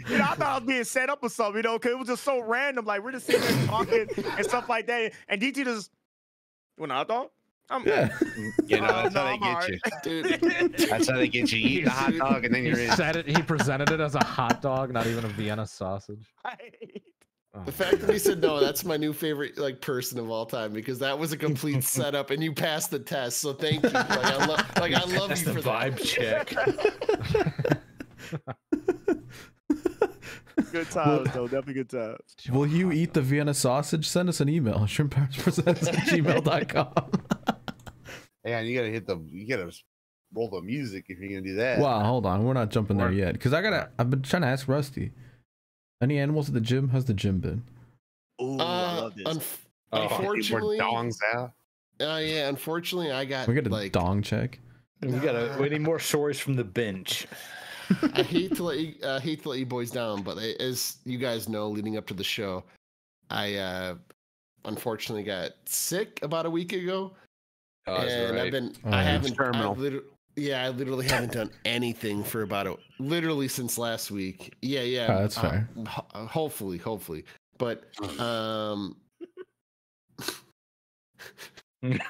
I thought I was being set up or something, because it was just so random. Like, we're just sitting there talking and stuff like that. And DT just, you want a hot dog? Yeah. That's how they I'm get you. Dude, That's how they get you. You eat the hot dog and then you're in. He presented it as a hot dog, not even a Vienna sausage. Oh. the fact that he said no, that's my new favorite person of all time, because that was a complete setup and you passed the test. So thank you. I love That's you the for vibe check. Good times, though. Definitely good times. Will you eat the Vienna sausage? Send us an email. ShrimpHoursPresents@gmail.com. Yeah, and you gotta roll the music if you're gonna do that. Wow, hold on. We're not jumping there yet. Because I've been trying to ask Rusty. Any animals at the gym? How's the gym been? Ooh, I love this. Unfortunately, dongs out. yeah. Unfortunately, I got We got a like dong check. We need more stories from the bench. I hate to let you boys down, but as you guys know, leading up to the show, I unfortunately got sick about a week ago. Oh, and right. I literally haven't done anything for literally since last week. Yeah. Oh, that's fair. Hopefully. But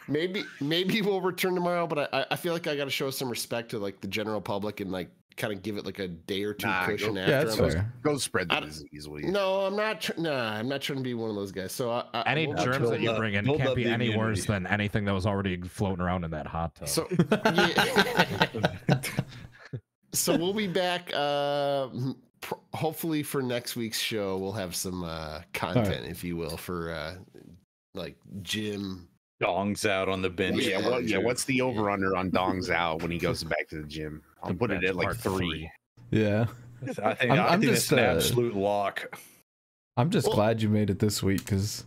maybe we'll return tomorrow, but I feel like I got to show some respect to like the general public and like kind of give it like a day or two cushion after. Yeah, that's fair. Go spread the disease. No, I'm not. I'm not trying to be one of those guys. So any germs that you bring in can't be any worse than anything that was already floating around in that hot tub. So, so we'll be back. Hopefully for next week's show, we'll have some content, if you will, for like Jim. Dongs out on the bench. Yeah, what's the over under on Dongs out when he goes back to the gym? I'll put it at like 3. Yeah. I think it's an absolute lock. I'm just glad you made it this week, because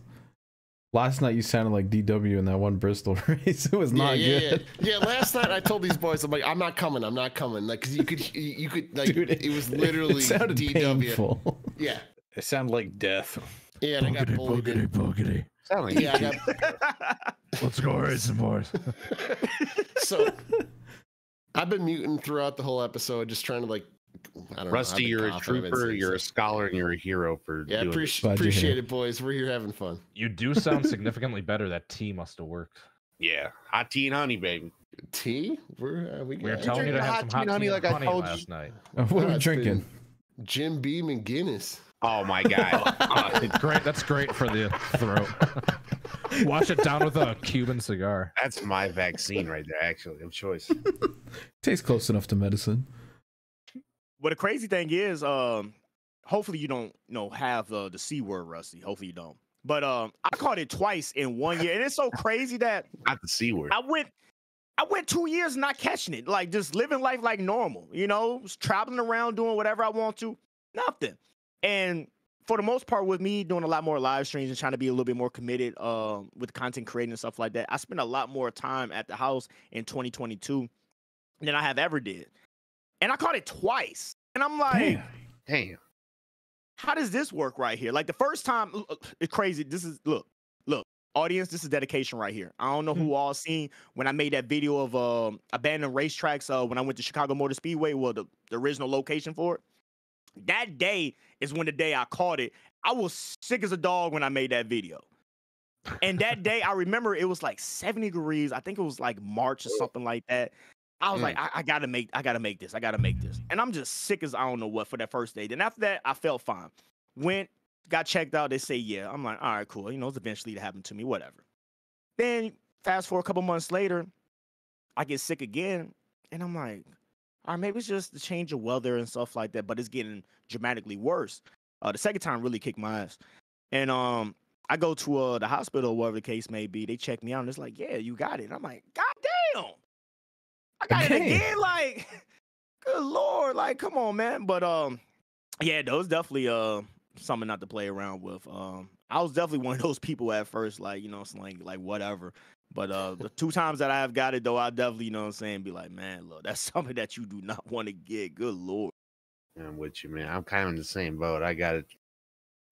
last night you sounded like DW in that one Bristol race. It was not good. Yeah, last night I told these boys, I'm like, I'm not coming. Like, because you could like, dude, it was literally DW. Painful. Yeah. It sounded like death. Yeah, and I got bullied. Boogity. Let's go racing, boys. So I've been muting throughout the whole episode, just trying to like, I don't Rusty, know. you're a trooper, you're a scholar, and you're a hero for doing appreciate it, boys. We're here having fun. You do sound significantly better. That tea must have worked. Yeah, hot tea and honey, baby. Tea? We were telling you to have some hot tea and honey last night. What are we drinking? Jim Beam and Guinness. Oh my god. It's great. That's great for the throat. Wash it down with a Cuban cigar. That's my vaccine right there, actually, of choice. Tastes close enough to medicine. But the crazy thing is, hopefully you don't have the C word, Rusty. Hopefully you don't. But I caught it twice in 1 year, and it's so crazy that not the C word. I went 2 years not catching it, like just living life like normal, traveling around doing whatever I want to, nothing. And for the most part, with me doing a lot more live streams and trying to be a little bit more committed with content creating and stuff like that, I spent a lot more time at the house in 2022 than I have ever did. And I caught it twice. And I'm like, damn. How does this work right here? Like the first time, it's crazy. This is, look, audience, this is dedication right here. I don't know who all seen when I made that video of abandoned racetracks when I went to Chicago Motor Speedway, the original location for it. That day is when the day I caught it. I was sick as a dog when I made that video. And that day, I remember it was like 70 degrees. I think it was like March or something like that. I was like, I gotta make this. And I'm just sick as I don't know what for that first day. Then after that, I felt fine. Went, got checked out. They say, yeah. I'm like, all right, cool. It's eventually to happen to me, whatever. Then fast forward a couple months later, I get sick again. And I'm like, all right, maybe it's just the change of weather and stuff like that, but it's getting dramatically worse. The second time really kicked my ass. And I go to the hospital, whatever the case may be. They check me out, and it's like, yeah, you got it. And I'm like, God damn. I got it again. Like, good Lord. Like, come on, man. But, yeah, that was definitely something not to play around with. I was definitely one of those people at first, like, like whatever. But the 2 times that I have got it, though, I definitely, be like, man, look, that's something that you do not want to get. Good Lord. I'm with you, man. I'm kind of in the same boat. I got it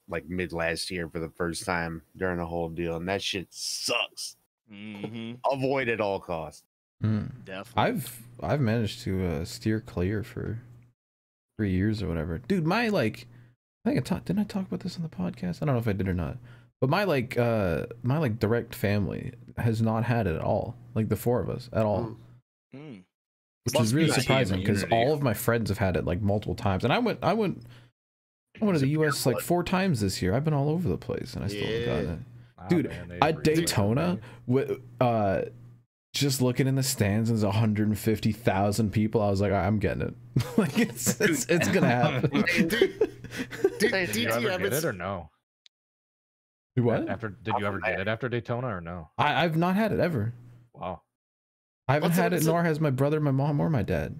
like mid last year for the first time during the whole deal, and that shit sucks. Avoid at all costs. Definitely. I've managed to steer clear for 3 years or whatever. Dude, my didn't I talk about this on the podcast? I don't know if I did or not. But my direct family has not had it at all. Like the 4 of us at all. Which is really surprising because all of my friends have had it like multiple times. And I went to the US like 4 times this year. I've been all over the place and I still haven't gotten it. Dude, at Daytona, just looking in the stands, there's 150,000 people. I was like, I'm getting it. Like it's gonna happen. Did you ever get it or no? What? Did you ever get it after Daytona or no? I've not had it ever. Wow. I haven't had it, nor has my brother, my mom, or my dad.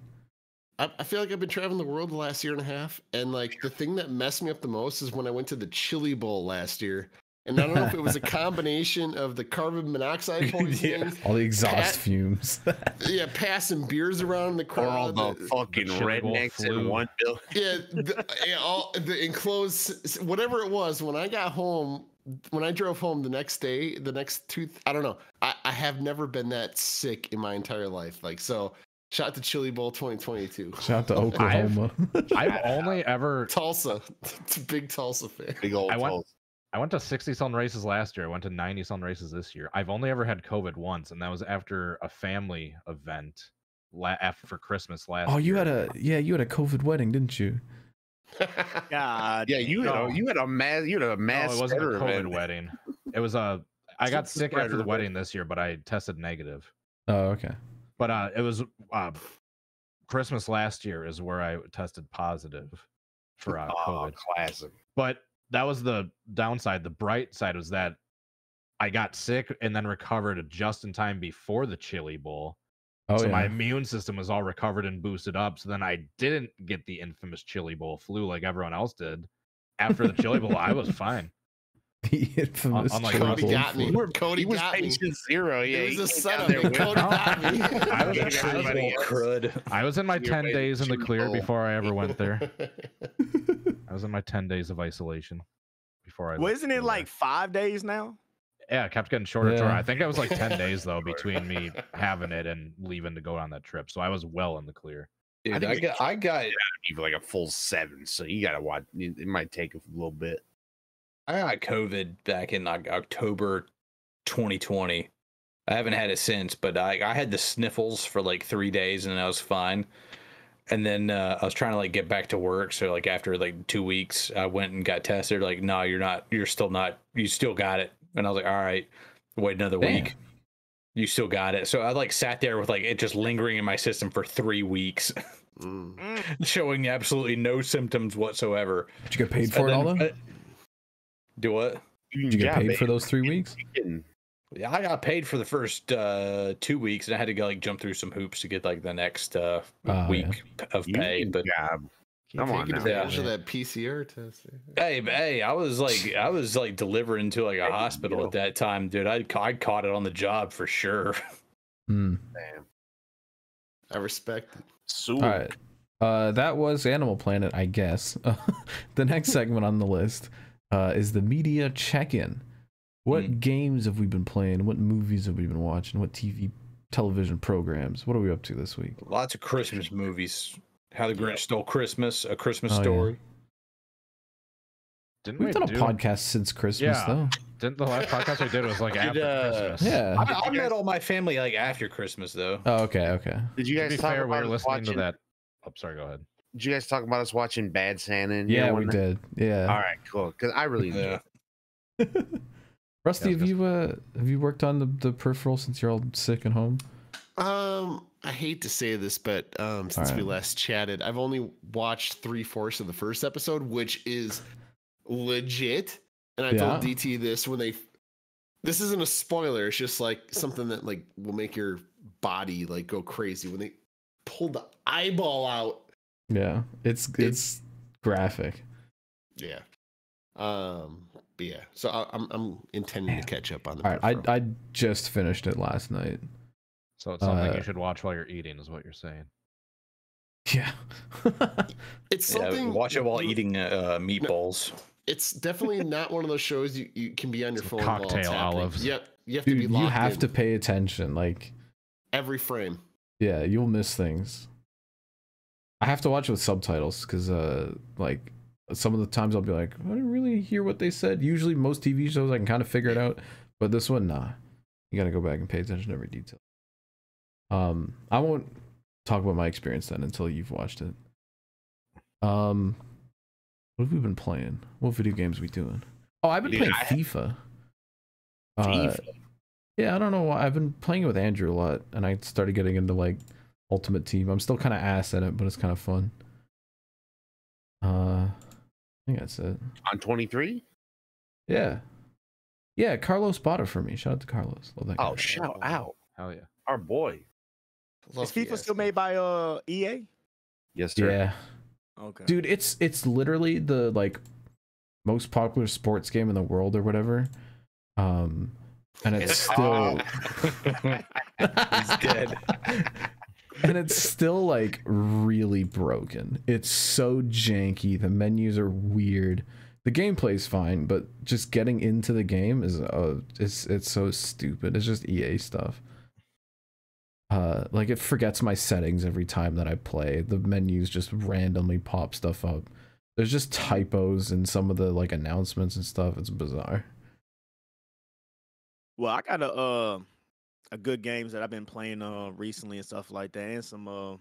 I feel like I've been traveling the world the last year and a half, and like the thing that messed me up the most is when I went to the Chili Bowl last year. And I don't know if it was a combination of the carbon monoxide poisoning, all the exhaust fumes. Passing beers around the crowd, all the fucking rednecks in one building. All the enclosed, whatever it was. When I got home, when I drove home the next day, the next I don't know. I have never been that sick in my entire life. Like, so shout out to Chili Bowl 2022. Shout out to Oklahoma. I've only ever Tulsa. It's a big Tulsa fan. Big old Tulsa. I went to 60-some races last year. I went to 90-some races this year. I've only ever had COVID once, and that was after a family event for Christmas last year. Oh, you had a COVID wedding, didn't you? God. Yeah, you had a mass. No, it wasn't a COVID wedding. It was I got sick after the wedding this year, but I tested negative. Oh, okay. But it was Christmas last year is where I tested positive for COVID. Classic. But that was the downside. The bright side was that I got sick and then recovered just in time before the Chili Bowl. So my immune system was all recovered and boosted up. So then I didn't get the infamous Chili Bowl flu like everyone else did. After the Chili Bowl, I was fine. The infamous Cody got me. Cody was got me. patient zero. Yeah, it was a setup. Cody got me. I was in my 10 days in the clear before I ever went there. I was in my 10 days of isolation before I. Well, isn't it like 5 days now? Yeah, it kept getting shorter. Yeah. I think it was like 10 days though between me having it and leaving to go on that trip. So I was well in the clear. Dude, I got even like a full 7. So you got to watch. It might take a little bit. I got COVID back in October 2020. I haven't had it since, but I had the sniffles for like 3 days and I was fine. And then I was trying to like get back to work. So like after like 2 weeks, I went and got tested. Like, no, you're not. You're still not. You still got it. And I was like, all right, wait another week. You still got it. So I like sat there with like it just lingering in my system for 3 weeks, showing absolutely no symptoms whatsoever. Did you get paid for it all though? Do what? Did you get paid for those 3 weeks? Yeah, I got paid for the first 2 weeks, and I had to go like jump through some hoops to get like the next week of pay. But come on, advantage of that PCR test. Hey, I was like delivering to like a hospital at that time, dude. I caught it on the job for sure. Damn, I respect it. All right, that was Animal Planet, I guess. The next segment on the list is the media check-in. What games have we been playing? What movies have we been watching? What television programs? What are we up to this week? Lots of Christmas movies. How the Grinch Stole Christmas, A Christmas Story. Yeah. Didn't we've done a podcast since Christmas, though. Didn't the last podcast we did was like after Christmas? Yeah. I met all my family like after Christmas, though. Oh, okay. Did you guys talk about listening to that? Oh, sorry, go ahead. Did you guys talk about us watching Bad Santa? Yeah, we did. Yeah. All right, cool. Because I really enjoyed it. Rusty, have you worked on the peripheral since you're all sick and home? I hate to say this, but since we last chatted, I've only watched 3/4 of the first episode, which is legit. And I told DT this this isn't a spoiler. It's just like something that like will make your body like go crazy when they pull the eyeball out. Yeah, it's graphic. Yeah. But yeah, so I'm intending to catch up on the. All right, I just finished it last night. So it's something you should watch while you're eating, is what you're saying. Yeah, it's something. Watch it while eating meatballs. It's definitely not one of those shows you can be on your phone. Cocktail olives. Yep, you have to be locked in. You have to pay attention, like every frame. Yeah, you'll miss things. I have to watch it with subtitles because like. Some of the times I'll be like, I didn't really hear what they said. Usually most TV shows I can kind of figure it out, but this one, nah. You gotta go back and pay attention to every detail. I won't talk about my experience then until you've watched it. What have we been playing? What video games are we doing? Oh, I've been playing FIFA. FIFA? Yeah, I don't know why. I've been playing it with Andrew a lot, and I started getting into like Ultimate Team. I'm still kind of ass at it, but it's kind of fun. I think that's it. On 23? Yeah. Carlos bought it for me. Shout out to Carlos. Love that guy. Oh, shout out. Hell yeah. Our boy. Is FIFA still made by EA? Yes, sir. Yeah. Okay. Dude, it's literally the like most popular sports game in the world or whatever. And it's still he's dead. And it's still like really broken. It's so janky. The menus are weird. the gameplay's fine, but just getting into the game is it's so stupid. It's just EA stuff. Like it forgets my settings every time that I play. The menus just randomly pop stuff up. There's just typos in some of the like announcements and stuff. It's bizarre. Well, I got a good games that I've been playing recently and stuff like that, and some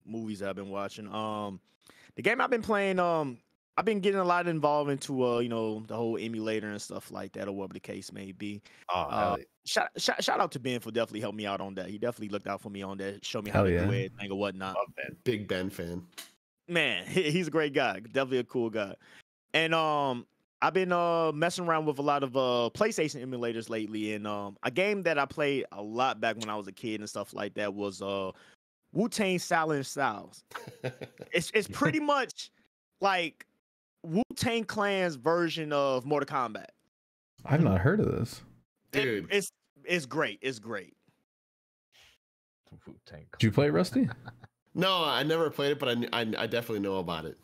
movies that I've been watching. The game I've been playing, I've been getting a lot involved into you know, the whole emulator and stuff like that, or whatever the case may be. Oh, shout out to Ben for definitely helping me out on that. He definitely looked out for me on that, showed me how to do everything or whatnot. Love Ben. Big Ben fan. Man, he's a great guy. Definitely a cool guy. And I've been messing around with a lot of PlayStation emulators lately, and a game that I played a lot back when I was a kid and stuff like that was Wu-Tang Silent Styles. It's pretty much like Wu-Tang Clan's version of Mortal Kombat. I've not heard of this. Dude. It's great. It's great. Did you play it, Rusty? No, I never played it, but I definitely know about it.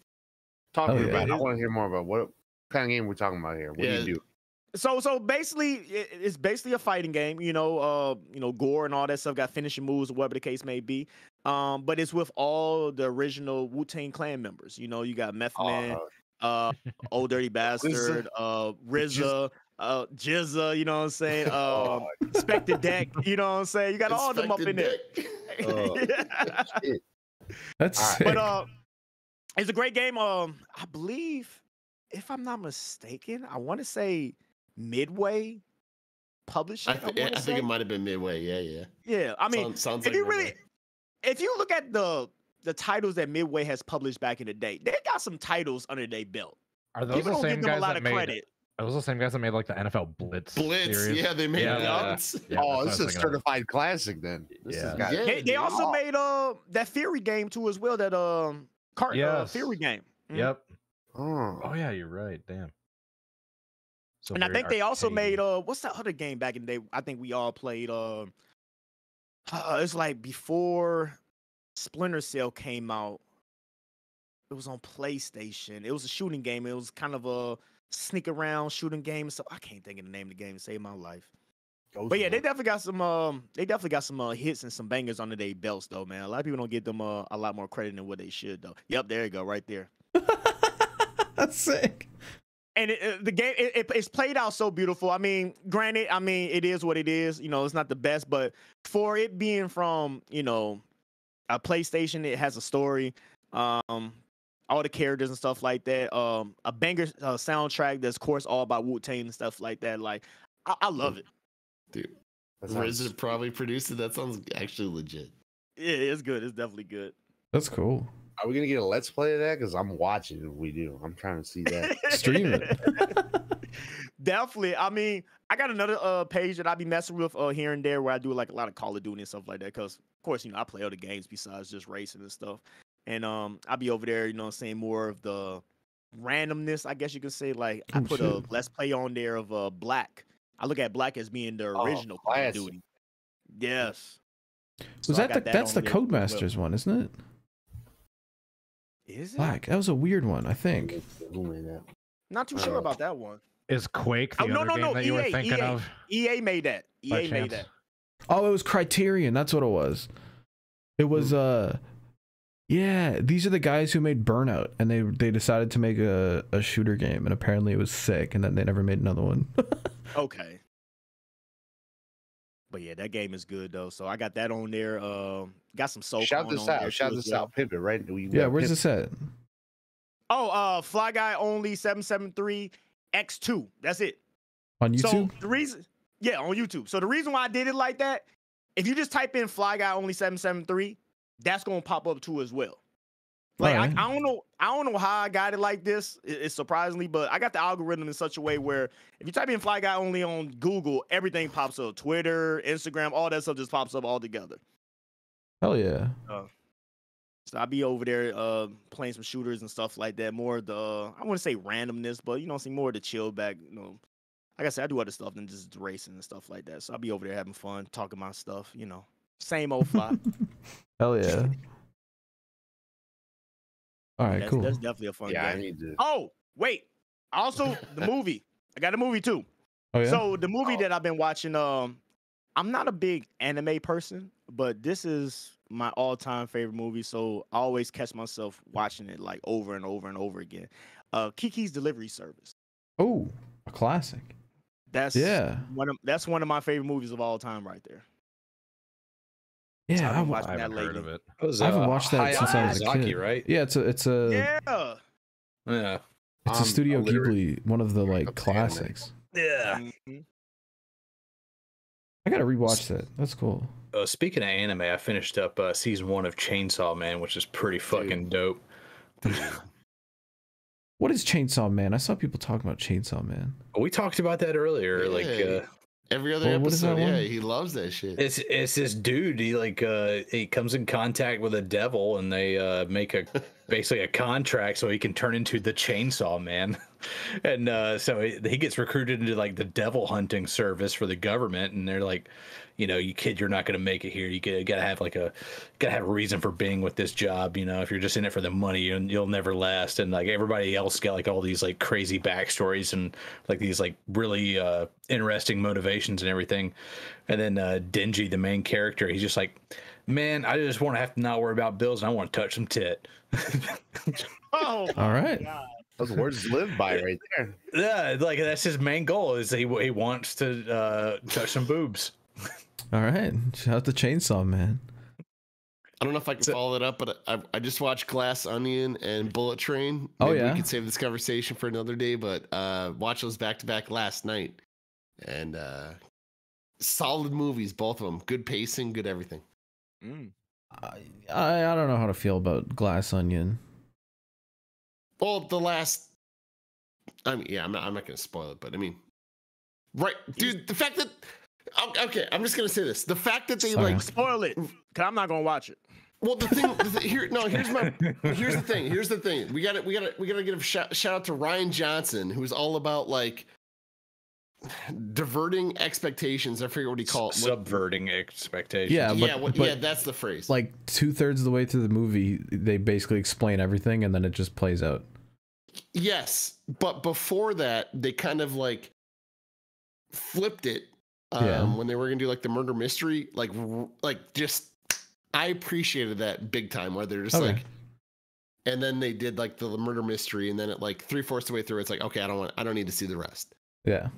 Talk to me about it. I want to hear more about what kind of game we're talking about here. What do you do? So basically, it's basically a fighting game. You know, gore and all that stuff. Got finishing moves, or whatever the case may be. But it's with all the original Wu-Tang Clan members. You know, you got Method Man, Old Dirty Bastard, RZA, Jizza. You know what I'm saying? Spectre Deck. You know what I'm saying? You got all of them up in there. That's sick. But it's a great game. I believe, if I'm not mistaken, I want to say Midway published it. I think it might have been Midway. Yeah. I mean, sounds if like you if you look at the titles that Midway has published back in the day, they got some titles under their belt. Are those People the don't same give them guys a lot that of made? credit. Are those the same guys that made like the NFL Blitz? Series? Yeah, they made it. Yeah, this is a certified classic then. They also made that Fury game too as well. That Fury game. Yep. Oh yeah, you're right. Damn. So and I think they also made what's that other game back in the day? I think we all played. It's like before Splinter Cell came out. It was on PlayStation. It was a shooting game. It was kind of a sneak around shooting game. So I can't think of the name of the game to save my life. But yeah, they definitely got some hits and some bangers under their belts though, man. A lot of people don't give them a lot more credit than what they should though. Yep, there you go, right there. That's sick. And the game it's played out so beautiful. I mean, granted, it is what it is. You know, it's not the best, but for it being from, you know, a PlayStation, it has a story. All the characters and stuff like that. A banger soundtrack that's, of course, all about Wu-Tang and stuff like that. Like, I love it. Dude, RZA probably produced it. That sounds actually legit. Yeah, it's good. It's definitely good. That's cool. Are we gonna get a let's play of that? Because I'm watching if we do. I'm trying to see that. Stream it. Definitely. I mean, I got another page that I be messing with here and there where I do like a lot of Call of Duty and stuff like that. Because of course, you know, I play other games besides just racing and stuff. And I'll be over there, you know, saying more of the randomness, I guess you could say. Like I put a let's play on there of Black. I look at Black as being the original Call of Duty. Yes. Was so that's the Codemasters one, isn't it? Is it? Black. That was a weird one, I think. Not too sure about that one. Is Quake the other game that you were thinking of? EA made that. EA made that. Oh, it was Criterion. That's what it was. It was yeah, these are the guys who made Burnout, and they decided to make a shooter game, and apparently it was sick, and then they never made another one. Okay. But yeah, that game is good though. So I got that on there. Got some soul. Shout this out. Shout this out. Pivot, right? Yeah, where's this at? Oh, FlyGuyOnly773 X2. That's it. On YouTube? So the reason, yeah, on YouTube. So the reason why I did it like that, if you just type in FlyGuyOnly773, that's gonna pop up too as well. Like right. I don't know how I got it like this. It's surprisingly, but I got the algorithm in such a way where if you type in Fly Guy Only on Google, everything pops up. Twitter, Instagram, all that stuff just pops up all together. Hell yeah. So I'll be over there playing some shooters and stuff like that. More of the I wouldn't say randomness, but you know, see more of the chill back. You know, like I said, I do other stuff than just racing and stuff like that. So I'll be over there having fun, talking my stuff. You know, same old Fly. Hell yeah. All right, cool. That's definitely a fun game. I need to. Oh, wait. Also, the movie. I got a movie too. Oh yeah. So the movie that I've been watching, I'm not a big anime person, but this is my all-time favorite movie. So I always catch myself watching it like over and over and over again. Kiki's Delivery Service. Oh, a classic. That's one of my favorite movies of all time, right there. Yeah, so I haven't watched that heard of it. I haven't watched that since I was a kid. Right? Yeah, it's a yeah. It's a Studio Ghibli, one of the like classics. Yeah. I gotta rewatch that. That's cool. Speaking of anime, I finished up season 1 of Chainsaw Man, which is pretty fucking dope. What is Chainsaw Man? I saw people talking about Chainsaw Man. We talked about that earlier. Yeah. Like every other episode, he loves that shit. It's this dude. He comes in contact with a devil, and they make basically a contract so he can turn into the Chainsaw Man, and so he gets recruited into like the devil hunting service for the government, and they're like, you kid, you're not going to make it here. You gotta have a reason for being with this job. If you're just in it for the money, you'll never last. And like everybody else got like all these like crazy backstories and like these like really interesting motivations and everything. And then Dingy, the main character, he's just like, man, I just want to have to not worry about bills, and I want to touch some tit. Oh, all right. God. Those words live by right there. Yeah, like that's his main goal is he wants to touch some boobs. All right, shout out to Chainsaw Man. I don't know if I can follow it up, but I just watched Glass Onion and Bullet Train. Maybe we could save this conversation for another day, but watched those back to back last night, and solid movies, both of them. Good pacing, good everything. I don't know how to feel about Glass Onion. Well, the last, I'm not going to spoil it, but I mean, right, dude, the fact that. Okay, I'm just gonna say this: the fact that they like spoil it, cause I'm not gonna watch it. Well, here's the thing. We gotta give a shout out to Ryan Johnson, who's all about like diverting expectations. I forget what he called it. Subverting expectations. Yeah, but that's the phrase. Like 2/3 of the way through the movie, they basically explain everything, and then it just plays out. Yes, but before that, they kind of like flipped it. When they were gonna do like the murder mystery, like just I appreciated that big time where they're just like, and then they did like the murder mystery, and then at like 3/4 of the way through, it's like, okay, I don't need to see the rest. Yeah,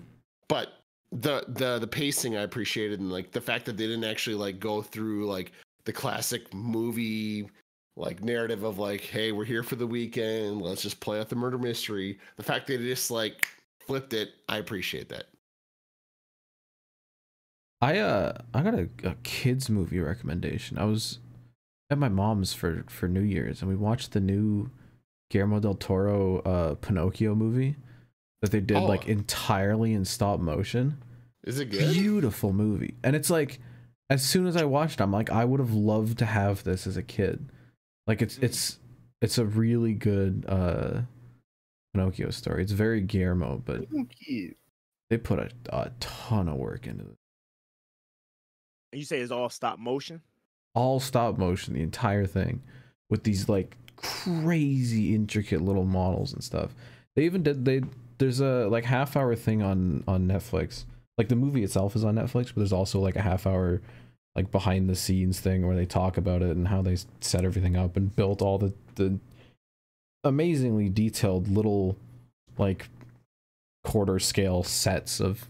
but the pacing I appreciated, and like the fact that they didn't actually like go through like the classic movie like narrative of like, hey, we're here for the weekend, let's just play out the murder mystery. The fact that they just like flipped it, I appreciate that. I got a kids movie recommendation. I was at my mom's for New Year's, and we watched the new Guillermo del Toro Pinocchio movie that they did like entirely in stop motion. Is it good? Beautiful movie. And it's like, as soon as I watched it, I'm like, I would have loved to have this as a kid. Like it's a really good Pinocchio story. It's very Guillermo, but they put a ton of work into it. You say it's all stop motion? All stop motion, the entire thing, with these like crazy intricate little models and stuff. They even there's a like half-hour thing on Netflix. Like the movie itself is on Netflix, but there's also like a half-hour like behind the scenes thing where they talk about it and how they set everything up and built all the amazingly detailed little like quarter scale sets of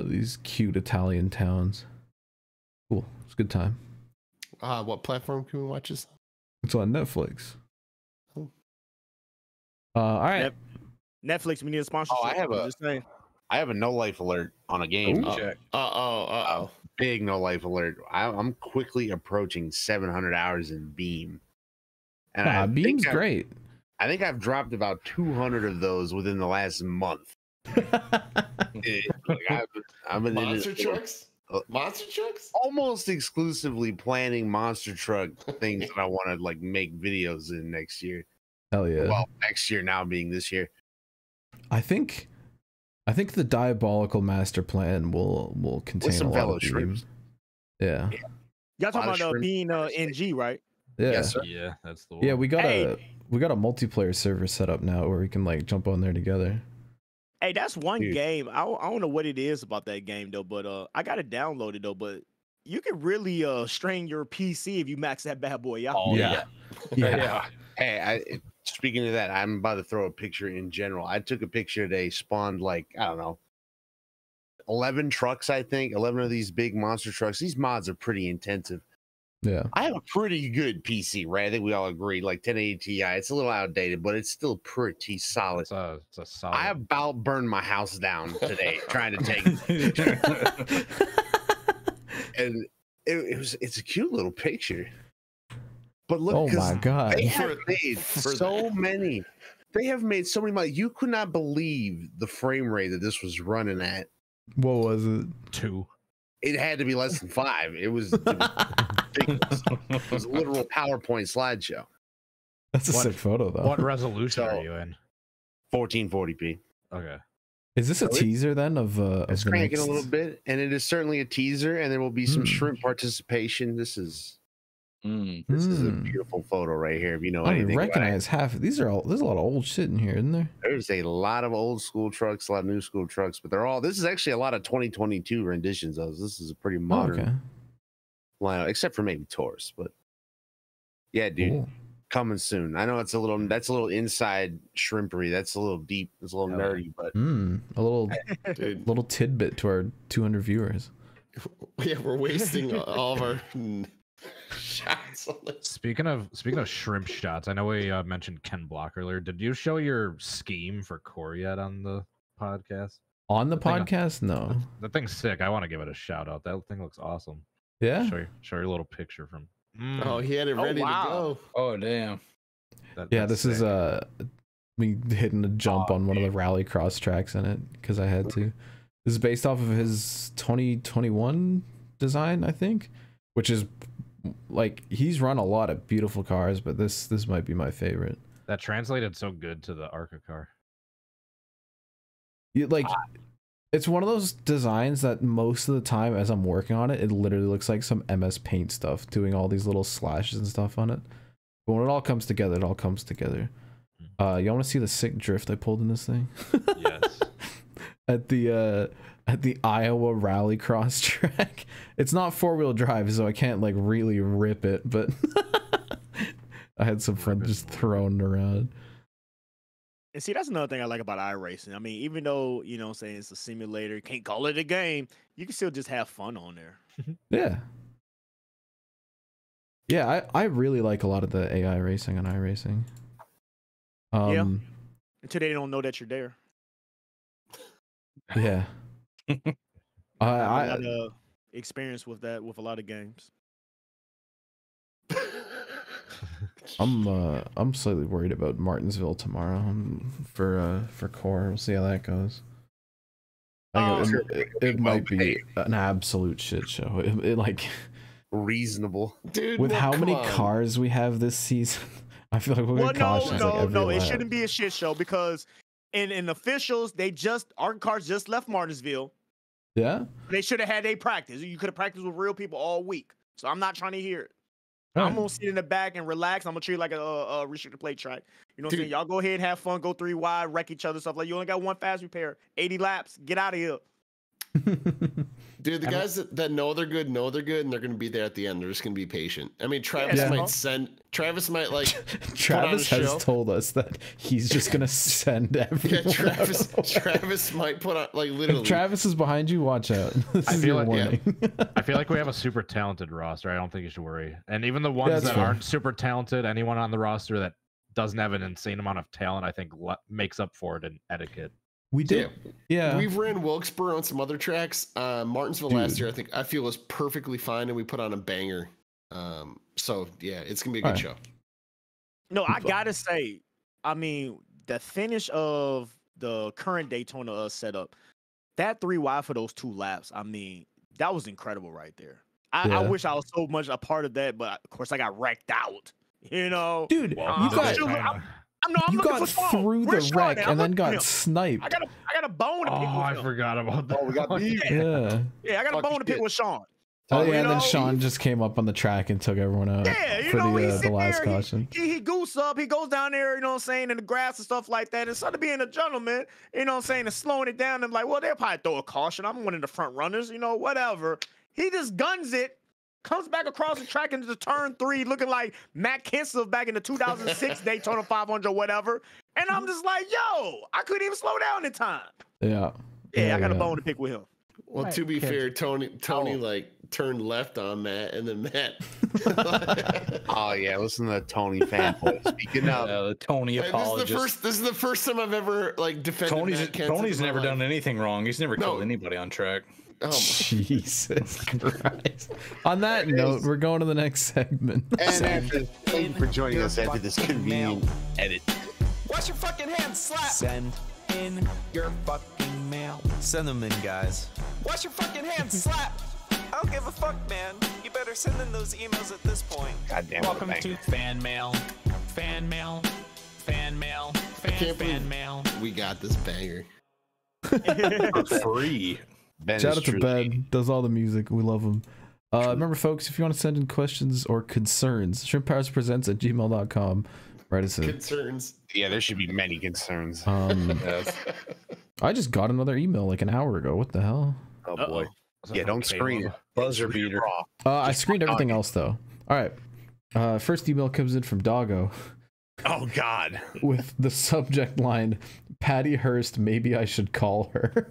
these cute Italian towns. Cool. It's a good time. What platform can we watch this? It's on Netflix. Oh. All right. Netflix, we need a sponsorship. Oh, I have a no life alert on a game. Big no life alert. I'm quickly approaching 700 hours in Beam. And Beam's great. I think I've dropped about 200 of those within the last month. Monster trucks? Monster trucks? Almost exclusively planning monster truck things that I want to like make videos in next year. Hell yeah. Well, next year now being this year. I think the diabolical master plan will contain with some a lot fellow of shrimps. Yeah. Y'all talking about being NG, right? Yeah. Yes, sir. Yeah, that's the one. Yeah, we got a multiplayer server set up now where we can like jump on there together. Hey, that's one game. I don't know what it is about that game though, but I got it downloaded though. But you can really strain your PC if you max that bad boy out. Oh, yeah. Hey, speaking of that, I'm about to throw a picture in general. I took a picture today, spawned like, I don't know, 11 trucks, I think. 11 of these big monster trucks. These mods are pretty intensive. Yeah. I have a pretty good PC, right? I think we all agree. Like 1080 Ti. It's a little outdated, but it's still pretty solid. It's a solid. I about burned my house down today trying to take it. And it's a cute little picture. But look, oh my god, they have made so many. They have made so many. You could not believe the frame rate that this was running at. What was it? 2. It had to be less than 5. It was ridiculous. It was a literal PowerPoint slideshow. That's a sick photo, though. What resolution are you in? 1440p. Okay. Is this a teaser then of it's cranking a little bit, and it is certainly a teaser, and there will be some shrimp participation. This is a beautiful photo right here. If you know anything, I recognize half. There's a lot of old shit in here, isn't there? There's a lot of old school trucks, a lot of new school trucks, but they're all. This is actually a lot of 2022 renditions of. This is a pretty modern lineup, except for maybe Taurus, but yeah, dude. Cool. Coming soon. I know that's a little inside shrimpery. That's a little deep. It's a little nerdy, but a little tidbit to our 200 viewers. Yeah, we're wasting all of our shots. Speaking of shrimp shots, I know we mentioned Ken Block earlier. Did you show your scheme for core yet on the podcast? On the podcast? No. The thing's sick. I want to give it a shout out. That thing looks awesome. Yeah. Show your little picture from. Oh, he had it ready to go. Oh, damn. This is me hitting a jump on one of the rallycross tracks in it because I had to. This is based off of his 2021 design, I think, which is like he's run a lot of beautiful cars, but this might be my favorite. That translated so good to the ARCA car. It's one of those designs that most of the time as I'm working on it, it literally looks like some MS Paint stuff, doing all these little slashes and stuff on it. But when it all comes together, it all comes together. You want to see the sick drift I pulled in this thing? Yes. At the Iowa Rallycross track. It's not 4-wheel drive, so I can't like really rip it, but I had some fun just throwing it around. And see, that's another thing I like about iRacing. I mean, even though, you know what I'm saying, it's a simulator, you can't call it a game, you can still just have fun on there. Yeah. Yeah, I really like a lot of the AI racing on iRacing. Yeah. Until they don't know that you're there. Yeah. I had experience with that with a lot of games. I'm slightly worried about Martinsville tomorrow for core. We'll see how that goes. It might be an absolute shit show. It like reasonable, dude. With how many cars we have this season, I feel like we're gonna no. It shouldn't be a shit show because in officials our cars just left Martinsville. Yeah, they should have had a practice. You could have practiced with real people all week. So I'm not trying to hear it. Right. I'm gonna sit in the back and relax. I'm gonna treat it like a restricted play track. You know what I'm saying? Y'all go ahead and have fun, go 3 wide, wreck each other, stuff like you only got one fast repair, 80 laps, get out of here. Dude, the guys that know they're good, and they're gonna be there at the end. They're just gonna be patient. I mean, Travis might like Travis has told us that he's just gonna send everyone. Yeah, Travis might put on like literally. If Travis is behind you, watch out. I feel like we have a super talented roster. I don't think you should worry. And even the ones that aren't super talented, anyone on the roster that doesn't have an insane amount of talent, I think makes up for it in etiquette. We did. Yeah. We've ran Wilkesboro on some other tracks. Martinsville last year, I feel was perfectly fine, and we put on a banger. So yeah, it's gonna be a good show. No, I gotta say, I mean, the finish of the current Daytona setup, that 3 wide for those 2 laps, I mean, that was incredible right there. I wish I was so much a part of that, but of course I got wrecked out. You know, dude, you got through the wreck and then got sniped. I got a bone to pick with him. I forgot about that. Oh, we got beef. Yeah, I got a bone to pick with Sean. Oh yeah, and then Sean just came up on the track and took everyone out for the last caution. He goose up, he goes down there, you know what I'm saying, in the grass and stuff like that. Instead of being a gentleman, you know what I'm saying, and slowing it down, and like, well, they'll probably throw a caution. I'm one of the front runners, you know, whatever. He just guns it, comes back across the track into the turn 3, looking like Matt Kenseth back in the 2006 Daytona 500 or whatever. And I'm just like, yo, I couldn't even slow down in time. Yeah, I got a bone to pick with him. Well, to be fair, Tony like turned left on Matt, and then Matt. Oh yeah, listen to the Tony fanboy. Speaking of the Tony apologist. This is the first time I've ever like defended. Tony's never done anything wrong. He's never killed anybody on track. Oh, Jesus Christ. On that note, we're going to the next segment. And thank you for joining us after this convenient edit. Wash your fucking hands, slap. Send in your fucking mail. Send them in, guys. Wash your fucking hands, slap. I don't give a fuck, man. You better send in those emails at this point. Goddamn. Welcome to fan mail. Fan mail. Fan mail. Fan mail. We got this banger. For free. Shout out to Ben, does all the music. We love him. Remember, folks, if you want to send in questions or concerns, ShrimpHoursPresents@gmail.com. Write us in. Concerns. Yeah, there should be many concerns. I just got another email like an hour ago. What the hell? Oh boy. Yeah, don't screen it. Buzzer beater. I screened everything else though. All right. First email comes in from Doggo. Oh God. With the subject line, Patty Hearst, maybe I should call her.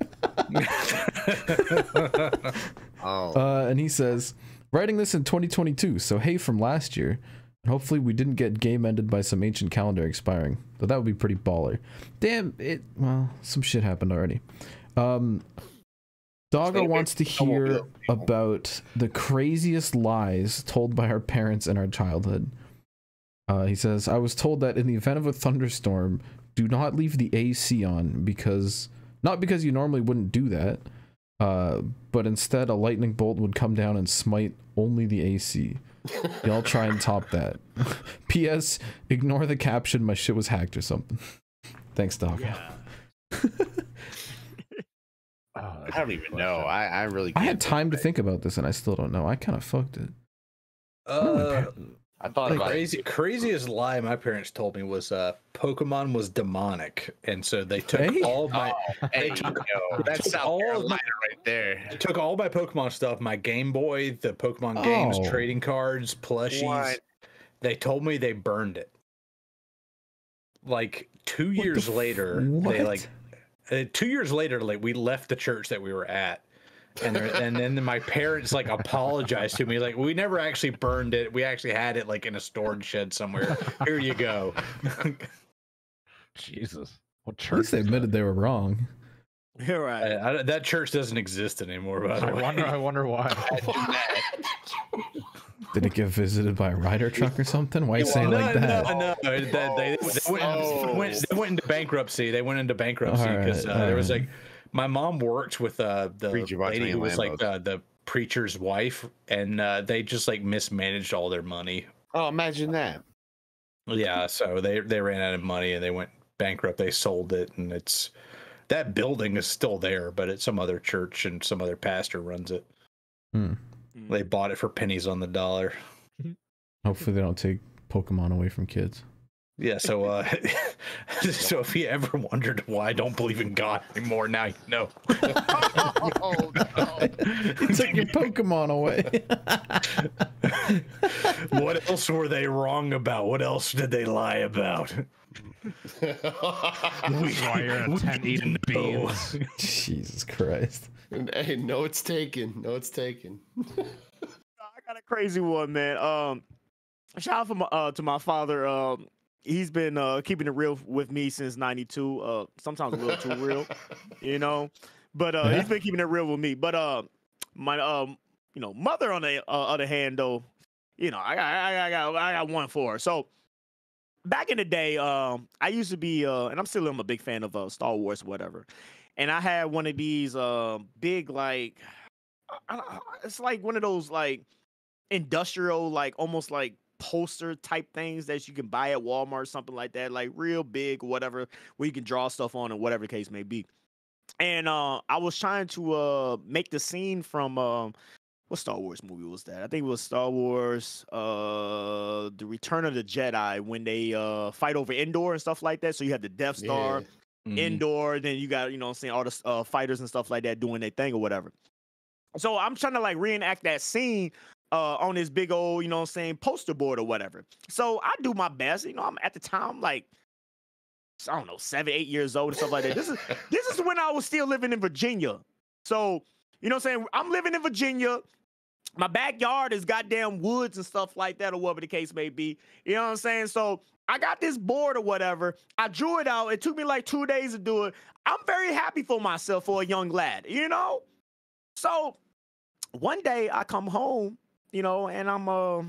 And he says, writing this in 2022, so hey from last year. And hopefully we didn't get game ended by some ancient calendar expiring. But that would be pretty baller. Damn, well, some shit happened already. Doggo wants to hear about the craziest lies told by our parents in our childhood. He says, I was told that in the event of a thunderstorm, do not leave the AC on not because you normally wouldn't do that, but instead a lightning bolt would come down and smite only the AC. Y'all try and top that. P.S. Ignore the caption, my shit was hacked or something. Thanks, Doggo. Yeah. I don't even know. I really can't. I had time to think about this and I still don't know. I kind of fucked it. I thought about craziest lie my parents told me was Pokemon was demonic, and so they took all my that's South Carolina right there. They took all my Pokemon stuff, my Game Boy, the Pokemon games, trading cards, plushies. What? They told me they burned it. Like 2 years later, we left the church that we were at. And then my parents like apologized to me, like, we never actually burned it, we actually had it like in a storage shed somewhere. Here you go. Jesus, what church? At least they admitted they were wrong. You're right. That church doesn't exist anymore. By the way. I wonder why. Did it get visited by a rider truck or something? Why are you saying like that? No. They went into bankruptcy. They went into bankruptcy because there was like. My mom worked with the lady who was like the preacher's wife, and they just like mismanaged all their money. Oh, imagine that. Yeah, so they ran out of money and they went bankrupt. They sold it, and that building is still there, but it's some other church and some other pastor runs it. They bought it for pennies on the dollar. Hopefully they don't take Pokemon away from kids. Yeah, so so if you ever wondered why I don't believe in God anymore, now you know. Oh, no. You took your Pokemon away. What else were they wrong about? What else did they lie about? Why you're in a tent eating beans. Jesus Christ. Hey, no, it's taken. No, it's taken. I got a crazy one, man. Shout out to my father. He's been keeping it real with me since '92. Sometimes a little too real, you know. But he's been keeping it real with me. But my mother on the other hand, though, you know, I got one for her. So back in the day, I used to be, and I'm still a big fan of Star Wars, whatever. And I had one of these big, like, it's like one of those like industrial, like almost like poster type things that you can buy at Walmart or something like that, like real big, whatever, where you can draw stuff on, or whatever the case may be. And I was trying to make the scene from what Star Wars movie was that? I think it was Star Wars, The Return of the Jedi, when they fight over Endor and stuff like that. So you have the Death Star, Endor, then you got, you know what I'm saying, all the fighters and stuff like that doing their thing or whatever. So I'm trying to like reenact that scene on this big old, you know what I'm saying, poster board or whatever. So I do my best. You know, I'm at the time like, I don't know, 7, 8 years old and stuff like that. This is when I was still living in Virginia. So, you know what I'm saying? I'm living in Virginia. My backyard is goddamn woods and stuff like that, or whatever the case may be. You know what I'm saying? So I got this board or whatever. I drew it out. It took me like 2 days to do it. I'm very happy for myself for a young lad, you know? So one day I come home, you know, and I'm,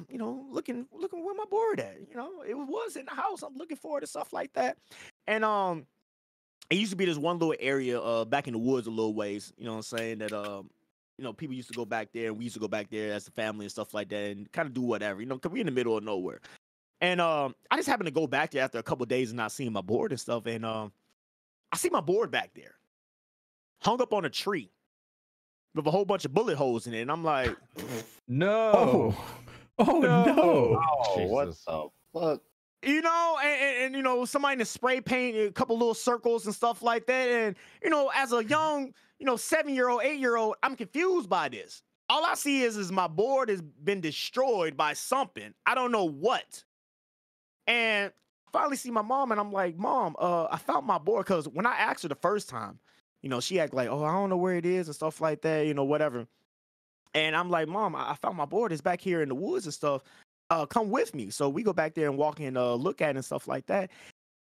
you know, looking where my board at. You know, it was in the house. I'm looking for it and stuff like that. And it used to be this one little area back in the woods a little ways, you know what I'm saying, that you know, people used to go back there, and we used to go back there as a family and stuff like that, and kind of do whatever, you know, because we're in the middle of nowhere. And I just happened to go back there after a couple of days and not seeing my board and stuff, and I see my board back there, hung up on a tree with a whole bunch of bullet holes in it, and I'm like, no. Oh no. Oh, what the fuck? You know, and you know, somebody to spray paint a couple little circles and stuff like that. And, you know, as a young, you know, 7-year-old, 8-year-old, I'm confused by this. All I see is my board has been destroyed by something. I don't know what. And I finally see my mom, and I'm like, Mom, I found my board. Because when I asked her the first time, you know, she acted like, oh, I don't know where it is and stuff like that, you know, whatever. And I'm like, Mom, I found my board. It's back here in the woods and stuff. Come with me. So we go back there and walk and look at it and stuff like that.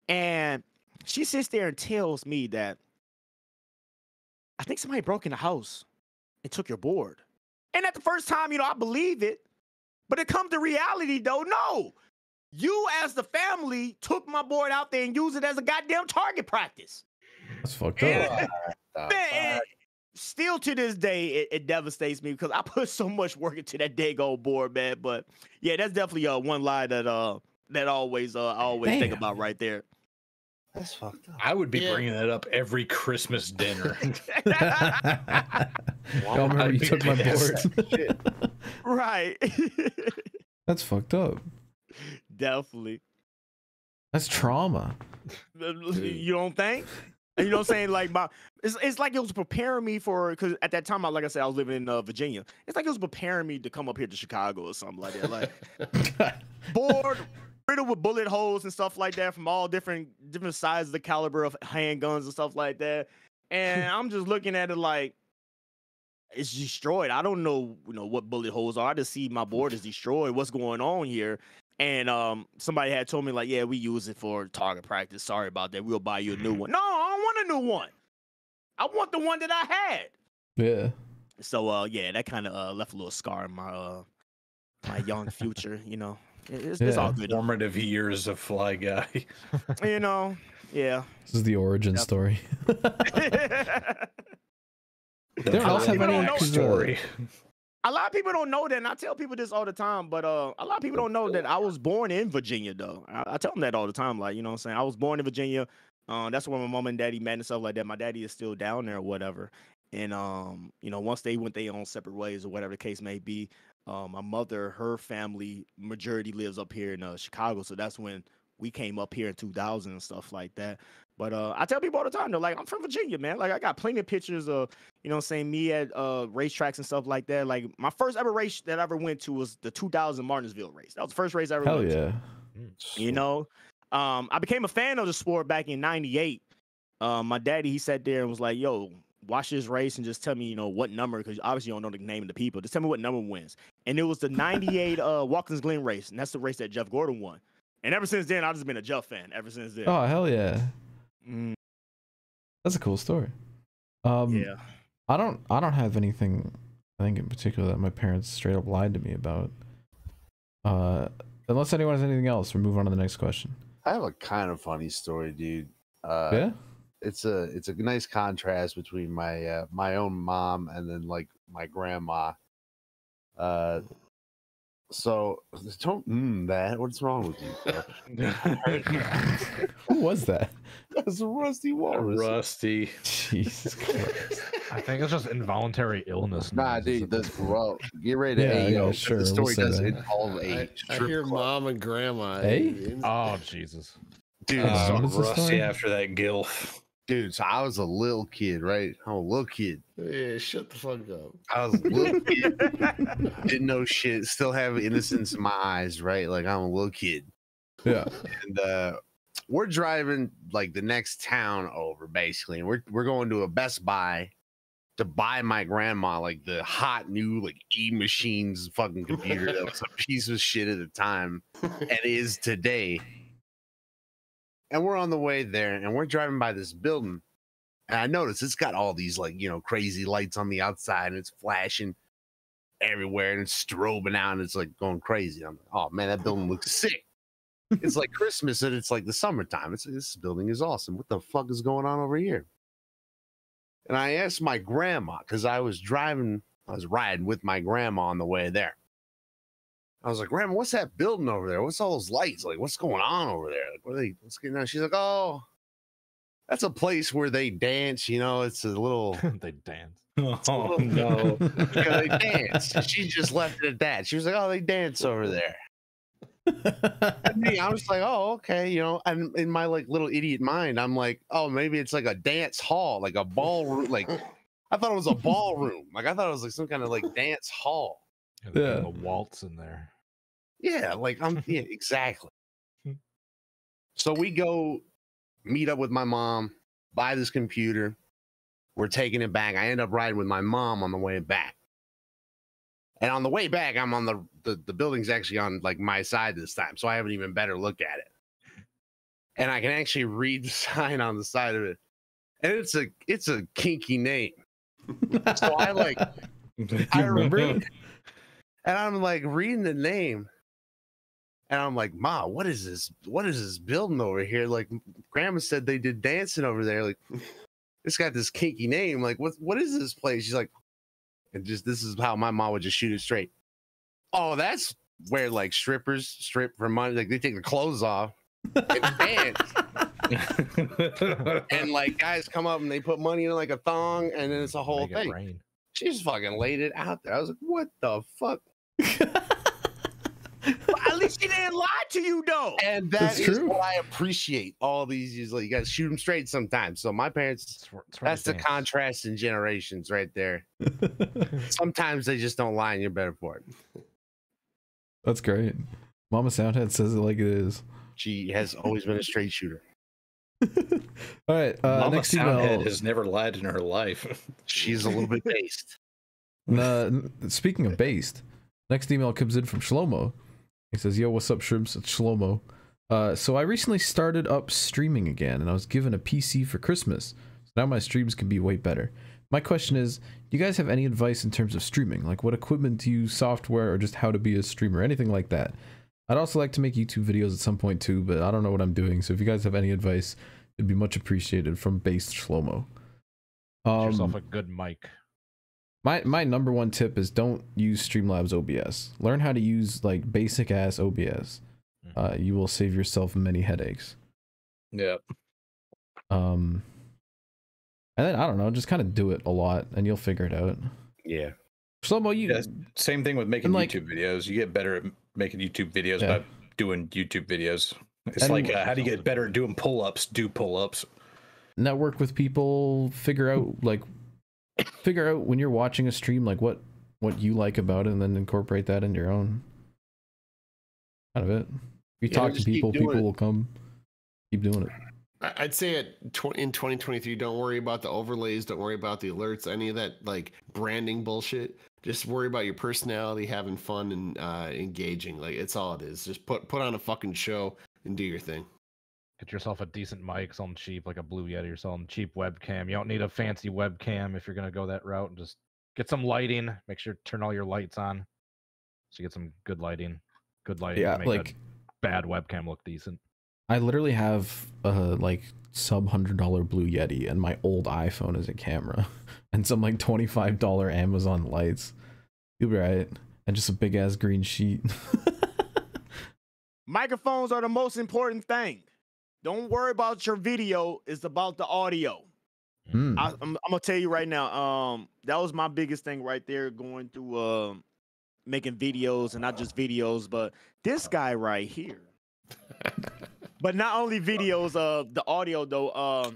And she sits there and tells me that I think somebody broke in the house and took your board. And at the first time, you know, I believe it. But it comes to reality, though. No, you as the family took my board out there and used it as a goddamn target practice. That's fucked up. Man, still to this day, it devastates me because I put so much work into that daggone board, man. But yeah, that's definitely one lie that I always think about right there. That's fucked up. I would be bringing that up every Christmas dinner. Y'all remember you took my board? Right. That's fucked up. Definitely. That's trauma. You don't think? You know what I'm saying? Like it's like it was preparing me for, because at that time, like I said, I was living in Virginia. It's like it was preparing me to come up here to Chicago or something like that. Like bored, riddled with bullet holes and stuff like that from all different sizes, the caliber of handguns and stuff like that. And I'm just looking at it like it's destroyed. I don't know, you know, what bullet holes are. I just see my board is destroyed. What's going on here? And somebody had told me like, yeah, we use it for target practice. Sorry about that. We'll buy you a new one. No, I don't want a new one. I want the one that I had. Yeah. So yeah, that kind of left a little scar in my my young future. You know, it's all good. Formative years of Fly Guy. You know, yeah. This is the origin story. They also have any story. A lot of people don't know that, and I tell people this all the time, but a lot of people don't know that I was born in Virginia, though. I tell them that all the time, like, you know what I'm saying? I was born in Virginia. That's where my mom and daddy met and stuff like that. My daddy is still down there or whatever. And, you know, once they went their own separate ways or whatever the case may be, my mother, her family, majority lives up here in Chicago. So that's when we came up here in 2000 and stuff like that. But I tell people all the time, they're like, I'm from Virginia, man. Like, I got plenty of pictures of, you know what I'm saying, me at racetracks and stuff like that. Like, my first ever race that I ever went to was the 2000 Martinsville race. That was the first race I ever went to. You know? I became a fan of the sport back in 98. My daddy, he sat there and was like, yo, watch this race and just tell me, you know, what number, because obviously you don't know the name of the people. Just tell me what number wins. And it was the 98 Watkins Glen race, and that's the race that Jeff Gordon won. And ever since then, I've just been a Jeff fan ever since then. Oh, hell yeah. That's a cool story. Yeah. I don't have anything, I think, in particular that my parents straight up lied to me about. Unless anyone has anything else, we'll move on to the next question. I have a kind of funny story, dude. Yeah? It's a nice contrast between my my own mom and then like my grandma. So don't that. What's wrong with you? Who was that? That's a Rusty Walrus. Rusty. Jesus Christ. I think it's just involuntary illness. Nah, dude, that's bro. Get ready to yeah, sure. The story We'll does involve a I hear club. mom and grandma. Oh Jesus, Dude, Rusty after that gilf. Dude, so I was a little kid, right? I'm a little kid. Yeah, shut the fuck up. I was a little kid, didn't know shit, still have innocence in my eyes, right? Like I'm a little kid. Yeah. And we're driving like the next town over, basically, and we're going to a Best Buy to buy my grandma like the hot new like E-Machines fucking computer that was a piece of shit at the time and is today. And we're on the way there, and we're driving by this building, and I noticed it's got all these like crazy lights on the outside, and it's flashing everywhere, and it's strobing out, and it's like going crazy. I'm like, oh man, that building looks sick. It's like Christmas, and it's like the summertime. It's like, this building is awesome. What the fuck is going on over here? And I asked my grandma, because I was riding with my grandma on the way there. I was like, Grandma, what's that building over there? What's all those lights? Like, what's going on over there? Like, what's going on? She's like, oh, that's a place where they dance. It's a little. They dance. Oh, no. They dance. She just left it at that. She was like, oh, they dance over there. I was like, oh, okay. And in my like little idiot mind, I'm like, oh, maybe it's like a dance hall, like a ballroom. Like, I thought it was a ballroom. Like, I thought it was like some kind of like dance hall. Yeah, the waltz in there. Yeah, like yeah, exactly. So we go meet up with my mom, buy this computer. We're taking it back. I end up riding with my mom on the way back. And on the way back, I'm on the building's actually on like my side this time, so I have an even better look at it. And I can actually read the sign on the side of it. And it's a kinky name. So I remember it. And I'm like reading the name, and I'm like, Ma, what is this? What is this building over here? Like, Grandma said they did dancing over there. Like, it's got this kinky name. Like, what is this place? She's like, and just this is how my mom would just shoot it straight. Oh, that's where like strippers strip for money. Like they take their clothes off and dance. And like guys come up and they put money in like a thong, and then it's a whole thing. She just fucking laid it out there. I was like, what the fuck? At least she didn't lie to you, though. And that's true. What I appreciate. All these, like, you got to shoot them straight sometimes. So my parents, that's the contrast in generations right there. Sometimes they just don't lie, and you're better for it. That's great. Mama Soundhead says it like it is. She has always been a straight shooter. All right. Mama next Soundhead email has never lied in her life. She's a little bit based. Speaking of based, next email comes in from Shlomo. He says, yo, what's up, Shrimps? It's Shlomo. So I recently started up streaming again, and I was given a PC for Christmas. So now my streams can be way better. My question is, do you guys have any advice in terms of streaming? Like what equipment to use, software, or just how to be a streamer, anything like that? I'd also like to make YouTube videos at some point too, but I don't know what I'm doing. So if you guys have any advice, it'd be much appreciated. From Based Shlomo. Get yourself a good mic. My number one tip is don't use Streamlabs OBS. Learn how to use like basic ass OBS. You will save yourself many headaches. Yep. And then I don't know, just kind of do it a lot, and you'll figure it out. Yeah. Shlomo, same thing with making YouTube videos. You get better at making YouTube videos by doing YouTube videos. It's like how do you get better at doing pull-ups? Do pull-ups. Network with people. Figure out when you're watching a stream, like what you like about it, and then incorporate that into your own. Kind of it. If you talk to people, people will come. Keep doing it. I'd say in 2023, don't worry about the overlays, don't worry about the alerts, any of that like branding bullshit. Just worry about your personality, having fun, and engaging. Like it's all it is. Just put on a fucking show and do your thing. Get yourself a decent mic, something cheap, like a Blue Yeti or something, cheap webcam. You don't need a fancy webcam if you're going to go that route. And just get some lighting. Make sure to turn all your lights on so you get some good lighting. Good lighting to make like a bad webcam look decent. I literally have a like sub $100 Blue Yeti, and my old iPhone is a camera, and some like $25 Amazon lights. You'll be right. and just a big ass green sheet. Microphones are the most important thing. Don't worry about your video. It's about the audio. I'm gonna tell you right now. That was my biggest thing right there, going through making videos, and not just videos, but this guy right here. But not only videos, the audio though.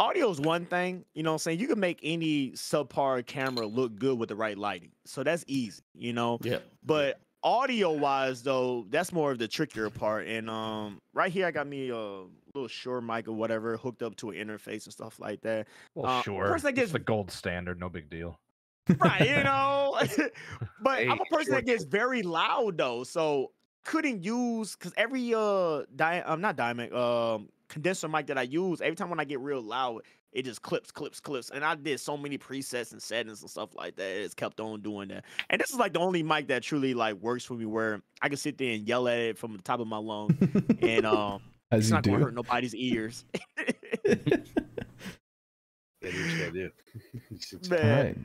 Audio is one thing, you know what I'm saying? You can make any subpar camera look good with the right lighting. So that's easy, you know? Yeah. But audio-wise, though, that's more of the trickier part. And right here, I got me a little Shure mic or whatever hooked up to an interface and stuff like that. Well, sure. It's the gold standard, no big deal. Right, you know? But I'm a person that gets very loud, though. So couldn't use, because every condenser mic that I use, every time when I get real loud, it just clips. And I did so many presets and settings and stuff like that. It's kept on doing that. And this is like the only mic that truly like works for me, where I can sit there and yell at it from the top of my lungs, and it's not gonna hurt nobody's ears. Man. Right.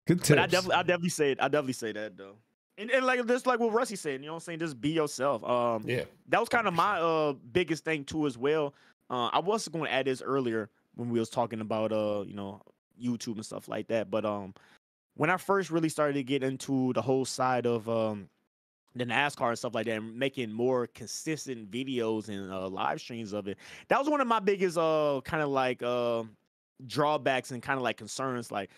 Good tips. But I definitely say it. I definitely say that though. And like just like what Rusty said, you know what I'm saying? Just be yourself. Yeah. That was kind of my biggest thing too as well. I was going to add this earlier when we was talking about you know, YouTube and stuff like that. But when I first really started to get into the whole side of the NASCAR and stuff like that, and making more consistent videos and live streams of it, that was one of my biggest kind of like drawbacks and kind of like concerns. Like,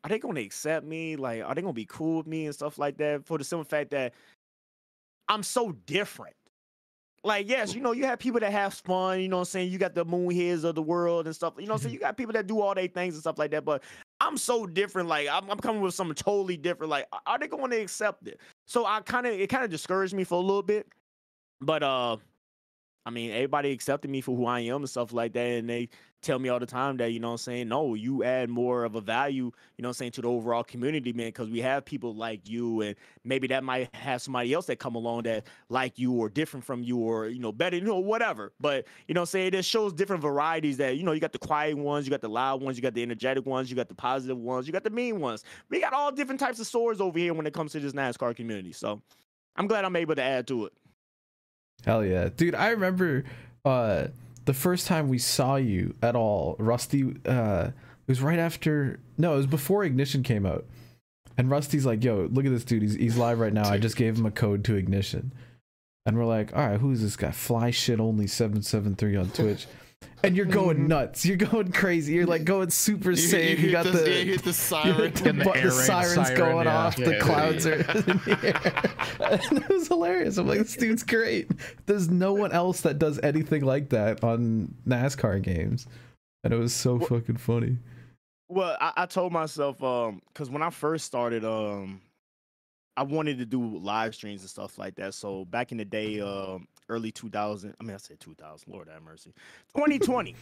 are they going to accept me? Like, are they going to be cool with me and stuff like that? For the simple fact that I'm so different. Like, yes, you know, you have people that have fun, you know what I'm saying? You got the Moonheads of the world and stuff, you know what I'm saying? You got people that do all their things and stuff like that, but I'm so different. Like, I'm coming with something totally different. Like, are they going to accept it? So it kind of discouraged me for a little bit. But, I mean, everybody accepted me for who I am and stuff like that, and they tell me all the time that, you know what I'm saying, no, you add more of a value, you know what I'm saying, to the overall community, man, because we have people like you, and maybe that might have somebody else that come along that like you or different from you or, you know, better, you know, whatever. But, you know what I'm saying, it shows different varieties that, you know, you got the quiet ones, you got the loud ones, you got the energetic ones, you got the positive ones, you got the mean ones. We got all different types of swords over here when it comes to this NASCAR community. So I'm glad I'm able to add to it. Hell yeah. Dude, I remember the first time we saw you at all, Rusty, it was right after, no, it was before Ignition came out. And Rusty's like, yo, look at this dude. He's live right now. I just gave him a code to Ignition. And we're like, all right, who's this guy? FlyGuyOnly773 on Twitch. And you're going nuts. You're going crazy. You're like going super saiyan. You got the siren. The siren's going off. The clouds are in the air. And it was hilarious. I'm like, this dude's great. There's no one else that does anything like that on NASCAR games. And it was so fucking funny. Well, I told myself, because when I first started, I wanted to do live streams and stuff like that. So back in the day, early 2000, I said 2000, Lord have mercy, 2020,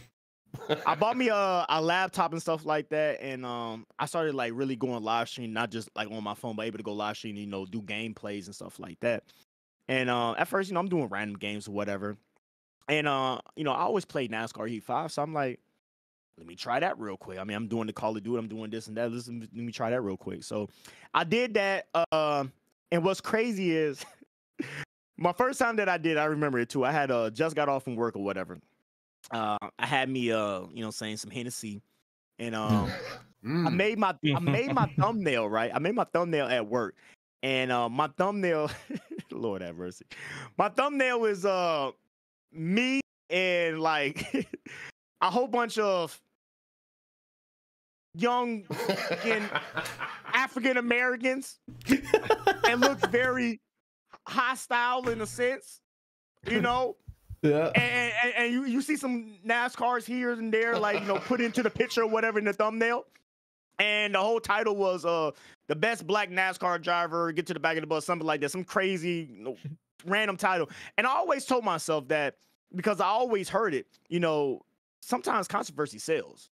I bought me a laptop and stuff like that, and I started like really going live stream, not just like on my phone, but able to go live stream, you know, do gameplays and stuff like that. And at first, you know, I'm doing random games or whatever, and you know, I always played NASCAR Heat 5, so I'm like, let me try that real quick. I mean, I'm doing the Call of Duty, I'm doing this and that. Let me try that real quick. So I did that. And what's crazy is my first time that I did, I remember it too. I had just got off from work or whatever. I had me you know, saying some Hennessy, and I made my thumbnail, right? I made my thumbnail at work, and my thumbnail, Lord have mercy, my thumbnail is me and like a whole bunch of young African Americans, and looks very hostile in a sense, you know. Yeah. And you see some NASCARs here and there, like, you know, put into the picture or whatever in the thumbnail. And the whole title was the best black NASCAR driver, get to the back of the bus, something like that, some crazy, you know, random title. And I always told myself that, because I always heard it, you know, sometimes controversy sells.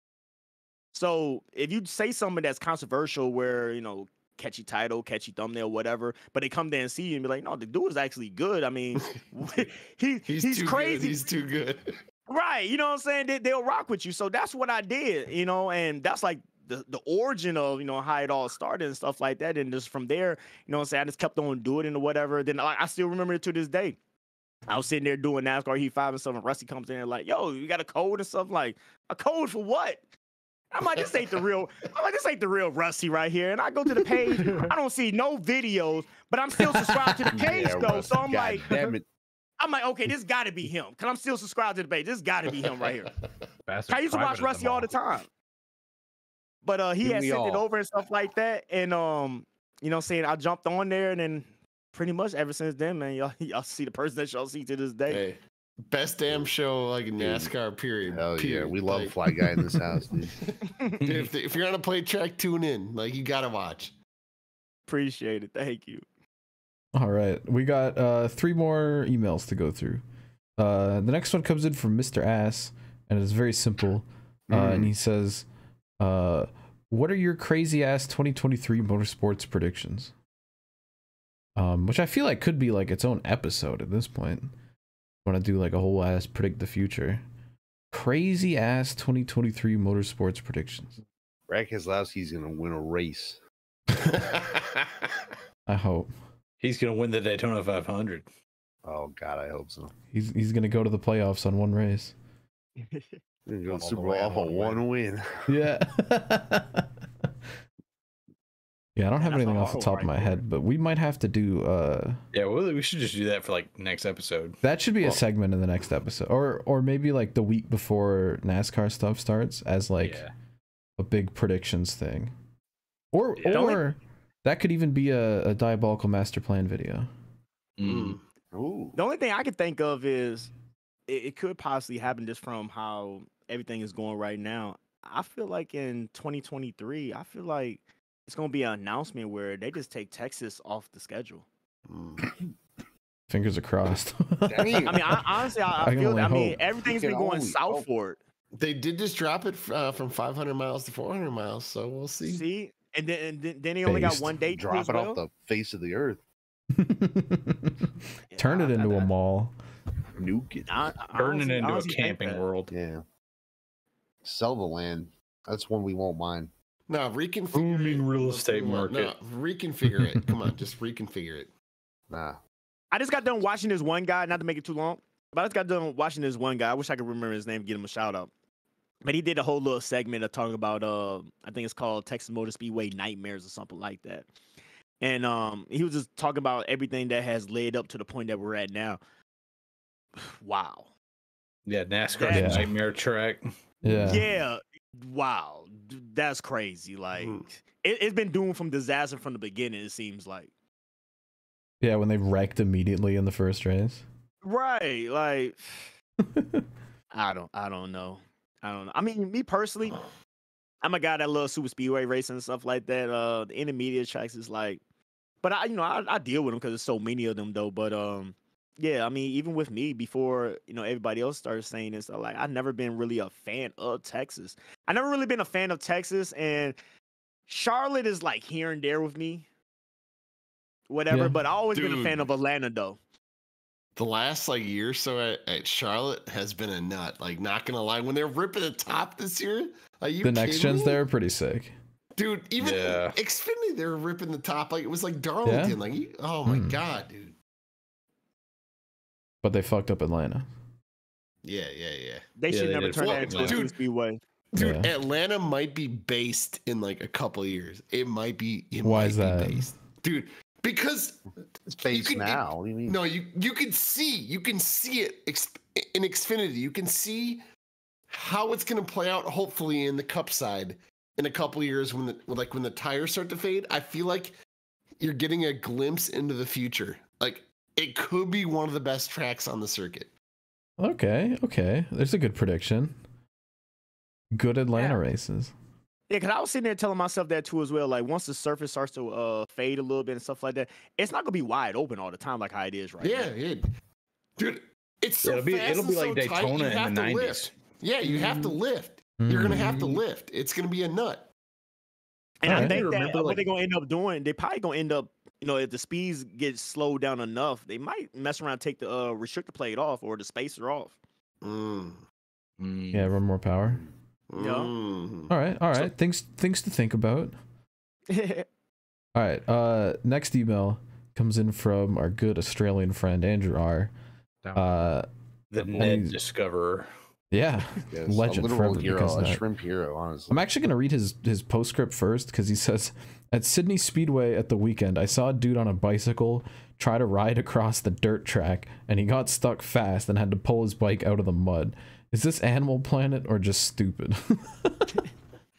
So if you say something that's controversial, where, you know, catchy title, catchy thumbnail, whatever, but they come there and see you and be like, no, the dude is actually good. I mean, he's crazy. Good. He's too good. Right. You know what I'm saying? They'll rock with you. So that's what I did, you know, and that's like the origin of, you know, how it all started and stuff like that. And just from there, you know what I'm saying, I just kept on doing it or whatever. Then I still remember it to this day. I was sitting there doing NASCAR Heat 5 and stuff, and Rusty comes in there like, yo, you got a code and stuff? Like, a code for what? I'm like, this ain't the real Rusty right here. And I go to the page, I don't see no videos, but I'm still subscribed to the page though. Rusty, so I'm like, damn it. I'm like, okay, this got to be him, because I'm still subscribed to the page. This got to be him right here. I used to watch Rusty all the time. But he had sent it over and stuff like that. And, you know what I'm saying, I jumped on there, and then pretty much ever since then, man, y'all see the person that y'all see to this day. Hey, best damn show, like, in NASCAR, period. Hell period. Yeah, we love Fly Guy in this house, dude. Dude, if you're on a play track, tune in. Like, you got to watch. Appreciate it. Thank you. All right, we got 3 more emails to go through. The next one comes in from Mr. Ass, and it's very simple. And he says, what are your crazy ass 2023 motorsports predictions? Which I feel like could be like its own episode at this point. Want to do like a whole ass predict the future. Crazy ass 2023 motorsports predictions. Brad Keselowski's gonna win a race. I hope. He's gonna win the Daytona 500. Oh God, I hope so. He's gonna go to the playoffs on one race. He's gonna go Super Bowl off on one win. Yeah. Yeah, I don't have anything off the top of my head, but we might have to do yeah, well, we should just do that for like next episode. That should be a segment in the next episode. Or maybe like the week before NASCAR stuff starts as like a big predictions thing. Or that could even be a Diabolical Master Plan video. Ooh. The only thing I could think of is it could possibly happen just from how everything is going right now. I feel like in 2023, I feel like it's going to be an announcement where they just take Texas off the schedule. Fingers are crossed. I mean, honestly, I feel that. I mean, everything's been going south for it. They did just drop it from 500 miles to 400 miles, so we'll see. See? And then they only got one day to drop it off the face of the earth. Turn it into a mall. Nuke it. Turn it into a camping world. Yeah. Sell the land. That's one we won't mind. No, reconfigure booming real estate market. No, reconfigure it. Come on, just reconfigure it. Nah. I just got done watching this one guy, not to make it too long, but I just got done watching this one guy. I wish I could remember his name, give him a shout out. But he did a whole little segment of talking about I think it's called Texas Motor Speedway Nightmares or something like that. And he was just talking about everything that has led up to the point that we're at now. Wow. Yeah, NASCAR nightmare track. Yeah. Yeah. Wow. That's crazy. Like it's been doomed from disaster from the beginning, it seems like. Yeah, when they wrecked immediately in the first race. Right. Like I don't know. I mean, me personally, I'm a guy that loves super speedway racing and stuff like that. The intermediate tracks is like, but I deal with them because there's so many of them though. But yeah, I mean, even with me before, everybody else started saying this, like I've never been really a fan of Texas. I never really been a fan of Texas, and Charlotte is like here and there with me, whatever. Yeah. But I always been a fan of Atlanta though. The last year or so at Charlotte has been a nut. Like, not gonna lie, when they're ripping the top this year, are you the next gens there are pretty sick, dude. Even Xfinity, they were ripping the top like it was like Darlington. Like, oh my god, dude. But they fucked up Atlanta. Yeah. They should never turn that into a super speedway. Dude, Atlanta might be based in like a couple of years. It might be. Why is that, based. Dude? Because it's based now. What do you mean? No, you can see it in Xfinity. You can see how it's going to play out. Hopefully, in the Cup side in a couple of years, when the tires start to fade, I feel like you're getting a glimpse into the future. Like it could be one of the best tracks on the circuit. Okay, there's a good prediction. Good Atlanta races. Yeah, because I was sitting there telling myself that too as well. Like once the surface starts to fade a little bit and stuff like that, it's not gonna be wide open all the time like how it is right now. Yeah, dude, it's so it'll be like Daytona in the 90s. Lift. Yeah, you have to lift. You're gonna have to lift. It's gonna be a nut. And I think that what they're gonna end up doing, they probably gonna end up, if the speeds get slowed down enough, they might mess around and take the restrictor plate off or the spacer off. Yeah, run more power. Yeah. All right. Things to think about. All right. Next email comes in from our good Australian friend Andrew R. The Ned Discoverer. Yeah, yes, legend, a literal hero, a shrimp hero. Honestly, I'm actually gonna read his postscript first because he says, at Sydney Speedway at the weekend, I saw a dude on a bicycle try to ride across the dirt track, and he got stuck fast and had to pull his bike out of the mud. Is this Animal Planet or just stupid?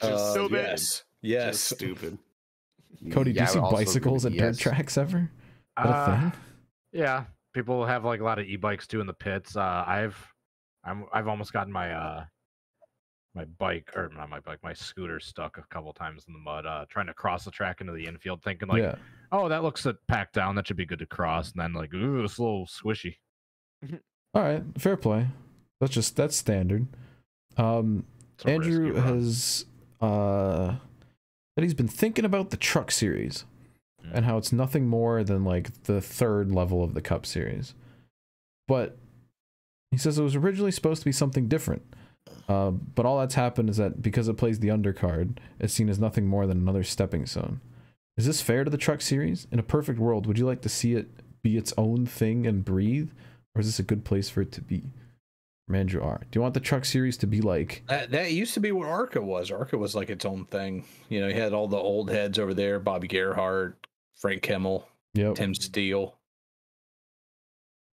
Just stupid. Yes, just stupid. Cody, do you see bicycles at dirt tracks ever? Is that a thing? Yeah, people have like a lot of e-bikes too in the pits. I've almost gotten my my bike, or not my bike, my scooter stuck a couple times in the mud, trying to cross the track into the infield, thinking like, oh, that looks packed down, that should be good to cross, and then like, ooh, it's a little squishy. All right, fair play. That's standard. Andrew has that he's been thinking about the truck series and how it's nothing more than like the third level of the Cup series, but he says it was originally supposed to be something different. But all that's happened is that because it plays the undercard, it's seen as nothing more than another stepping stone. Is this fair to the truck series? In a perfect world, would you like to see it be its own thing and breathe, or is this a good place for it to be? From Andrew R. Do you want the truck series to be like that used to be what ARCA was? ARCA was like its own thing. You know, you had all the old heads over there: Bobby Gerhardt, Frank Kimmel, Tim Steele.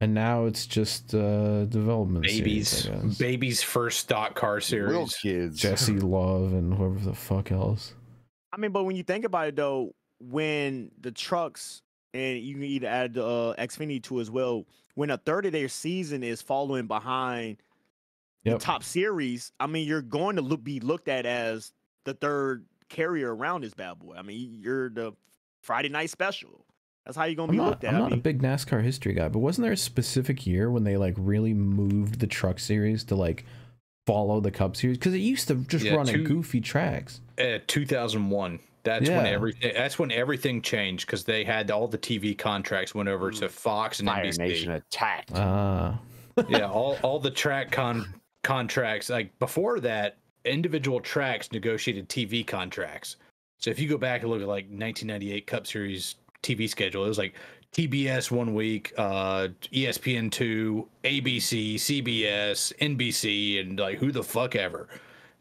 And now it's just development series, Baby's first stock car series. Real kids. Jesse Love and whoever the fuck else. I mean, but when you think about it, though, when the trucks, and you can either add Xfinity to as well, when a third of their season is following behind the top series, I mean, you're going to be looked at as the third carrier around this bad boy. I mean, you're the Friday night special. That's how you're going to be looked at. I'm not a big NASCAR history guy, but wasn't there a specific year when they like really moved the truck series to like follow the Cup series? Because it used to just run at goofy tracks. 2001. That's when everything changed, because they had all the TV contracts went over to Fox and Fire NBC. Nation attacked. Yeah, all the track contracts. Like before that, individual tracks negotiated TV contracts. So if you go back and look at like 1998 Cup Series TV schedule, it was like TBS 1 week, ESPN 2, ABC, CBS, NBC, and like who the fuck ever.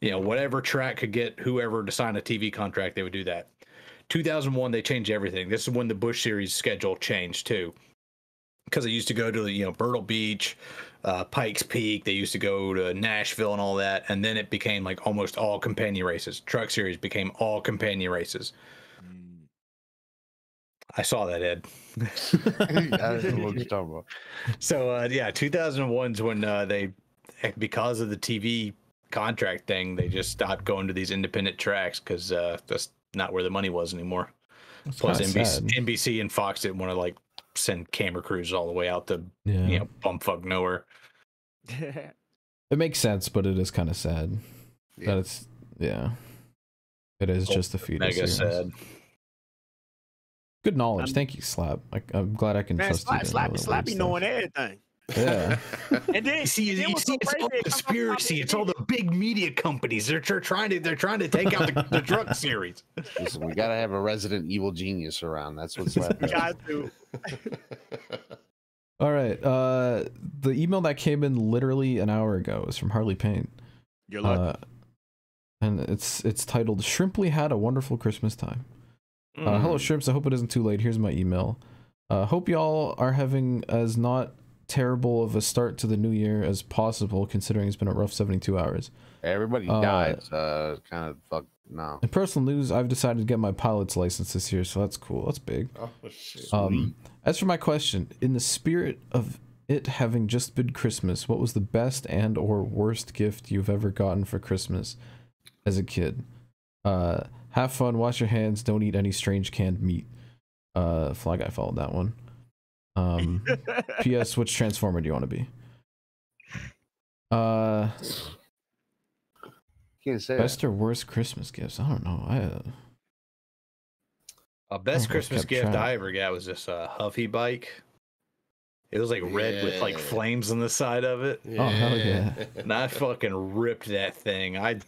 You know, whatever track could get whoever to sign a TV contract, they would do that. 2001, they changed everything. This is when the Busch Series schedule changed too, because it used to go to Myrtle Beach, Pikes Peak. They used to go to Nashville and all that, and then it became like almost all companion races. Truck Series became all companion races. I saw that, Ed. That's what you're talking about. So yeah, 2001 is when they, because of the TV contract thing, they just stopped going to these independent tracks, because that's not where the money was anymore. Plus NBC and Fox didn't want to like send camera crews all the way out to bumfuck nowhere. It makes sense, but it is kind of sad that it's it is just a feeder series. Sad. Good knowledge. Thank you, Slap. I'm glad I can trust you. Slappy knowing everything. Yeah. And then it's all conspiracy. It's all the big media companies. They're trying to take out the truck series. Listen, we gotta have a resident evil genius around. That's what's happening. Got to. All right. The email that came in literally an hour ago is from Harley Payne. You're lucky. And it's titled "Shrimply Had a Wonderful Christmas Time." Hello, Shrimps. I hope it isn't too late. Here's my email. Hope y'all are having as not terrible of a start to the new year as possible, considering it's been a rough 72 hours. Everybody died. Kind of fuck no. In personal news, I've decided to get my pilot's license this year, so that's cool. That's big. Oh, shit. As for my question, in the spirit of it having just been Christmas, what was the best and or worst gift you've ever gotten for Christmas as a kid? Have fun, wash your hands, don't eat any strange canned meat. FlyGuy followed that one. P.S. Which Transformer do you want to be? Can't say best or worst Christmas gifts? I don't know. Best Christmas gift I ever got was this Huffy bike. It was like red with like flames on the side of it. Yeah. Oh hell yeah! And I fucking ripped that thing. I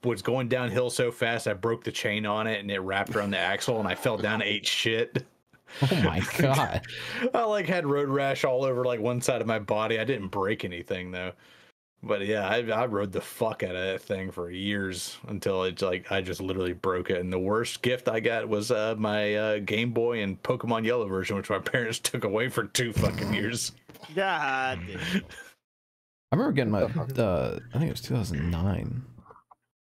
was going downhill so fast I broke the chain on it and it wrapped around the axle and I fell down and ate shit. Oh my god! I like had road rash all over like one side of my body. I didn't break anything though. But yeah, I rode the fuck out of that thing for years until it's like I just literally broke it. And the worst gift I got was my Game Boy and Pokemon Yellow version, which my parents took away for 2 fucking years. God. I remember getting my I think it was 2009.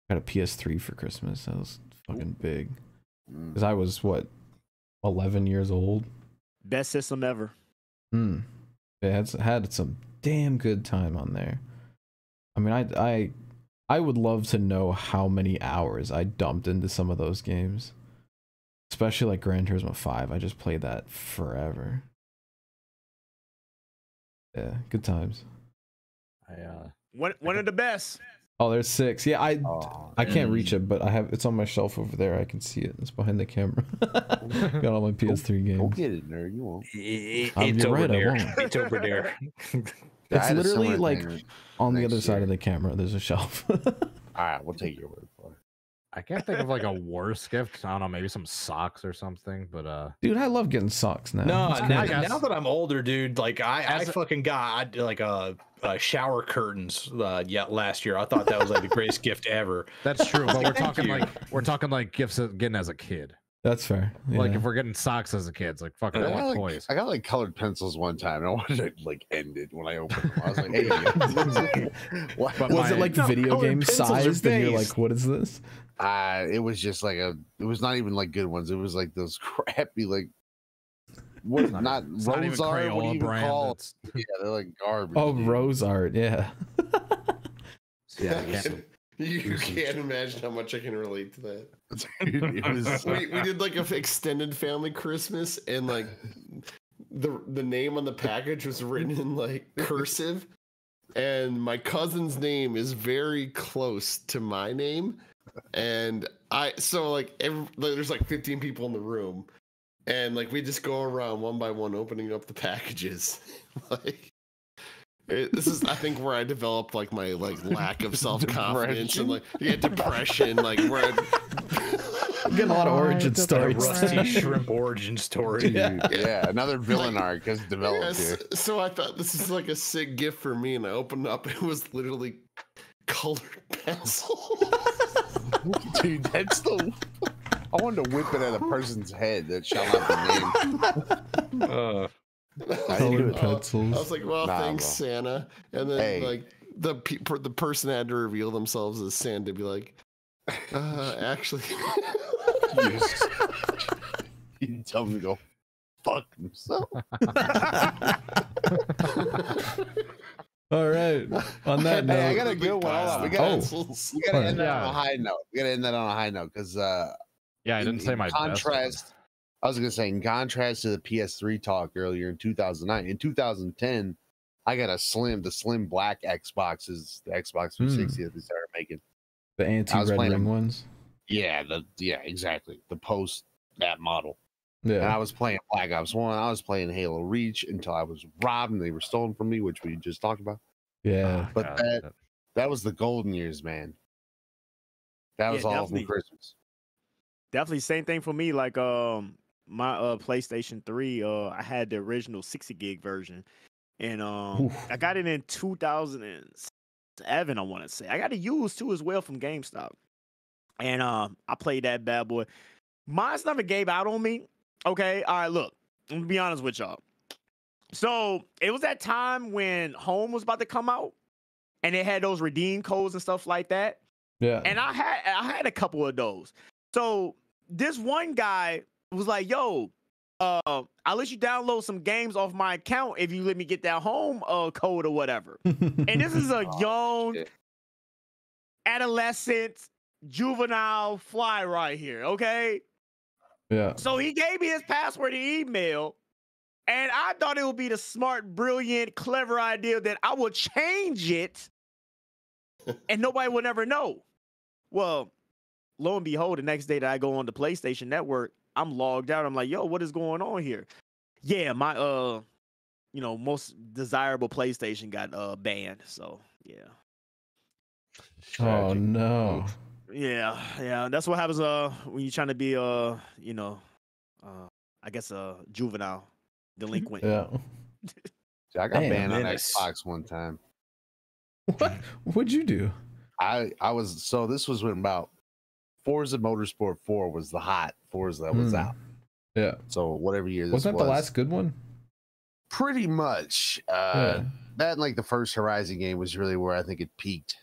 I got a PS3 for Christmas. That was fucking big. Because I was what, 11 years old. Best system ever. It had some damn good time on there. I mean, I would love to know how many hours I dumped into some of those games. Especially like Gran Turismo 5. I just played that forever. Yeah, good times. One of the best. Oh, there's 6. Yeah, I can't reach it, but it's on my shelf over there. I can see it. It's behind the camera. Got all my PS3 games. Go get it, nerd. You won't. It's over there. It's over there. It's literally like on the other side of the camera. There's a shelf. All right, we'll take your word for it. I can't think of like a worse gift. I don't know, maybe some socks or something. But dude, I love getting socks now. No, now that I'm older, dude, like I fucking got like a shower curtains last year. I thought that was like the greatest gift ever. That's true, but we're talking like gifts getting as a kid. That's fair. Yeah. Like if we're getting socks as a kid, it's like fucking toys. I got like colored pencils one time, and I wanted to like end it when I opened them. I was like, "Hey, was it like video game sized?" And you're like, "What is this?" It was just like it was not even like good ones. It was like those crappy like what? Not rose art. What do you even call it? Yeah, they're like garbage. Oh, dude. Rose art. Yeah. Yeah. You can't imagine how much I can relate to that. We did like an extended family Christmas, and like the name on the package was written in like cursive, and my cousin's name is very close to my name, and there's like 15 people in the room, and like we just go around one by one opening up the packages, like. This is, I think, where I developed like my lack of self-confidence and depression. Like where I'm getting a lot of origin stories. Rusty shrimp origin story. Yeah, another villain arc has developed here. So I thought this is like a sick gift for me, and I opened up. It was literally colored pencil. Dude, that's the. I wanted to whip it at a person's head that shall not be named. Colored pencils. I was like, well, thanks, bro. Santa. And then like the person had to reveal themselves as Santa, be like, actually, you tell me to go fuck himself. All right. On that note, I got a good one. We got to end that on a high note. We got to end that on a high note because I didn't say my contrast. I was gonna say, in contrast to the PS3 talk earlier in 2009, in 2010, I got the slim black Xboxes, the Xbox 360 that they started making. The anti-red ring ones. Yeah, exactly. The post that model. Yeah. And I was playing Black Ops 1. I was playing Halo Reach until I was robbed and they were stolen from me, which we just talked about. Yeah. But that was the golden years, man. That was all from Christmas. Definitely same thing for me. Like my PlayStation 3, I had the original 60 gig version, and I got it in 2007. I want to say I got it used too as well from GameStop, and I played that bad boy. Mine's never gave out on me. Okay, all right. Look, I'm gonna be honest with y'all. So it was that time when Home was about to come out, and they had those redeem codes and stuff like that. Yeah, and I had a couple of those. So this one guy was like, yo, I'll let you download some games off my account if you let me get that Home code or whatever. And this is a young, adolescent, juvenile fly right here, okay? Yeah. So he gave me his password and email, and I thought it would be the smart, brilliant, clever idea that I would change it and nobody would ever know. Well, lo and behold, the next day that I go on the PlayStation Network, I'm logged out. I'm like, yo, what is going on here? Yeah, my you know, most desirable PlayStation got banned. So yeah. Oh no. Yeah. That's what happens when you're trying to be you know, I guess a juvenile delinquent. Yeah. I got banned on Xbox one time. What? What'd you do? I was so this was when about Forza Motorsport 4 was the hot Forza that was out. Yeah. So whatever year this wasn't that the last good one? Pretty much. That and like the first Horizon game was really where I think it peaked.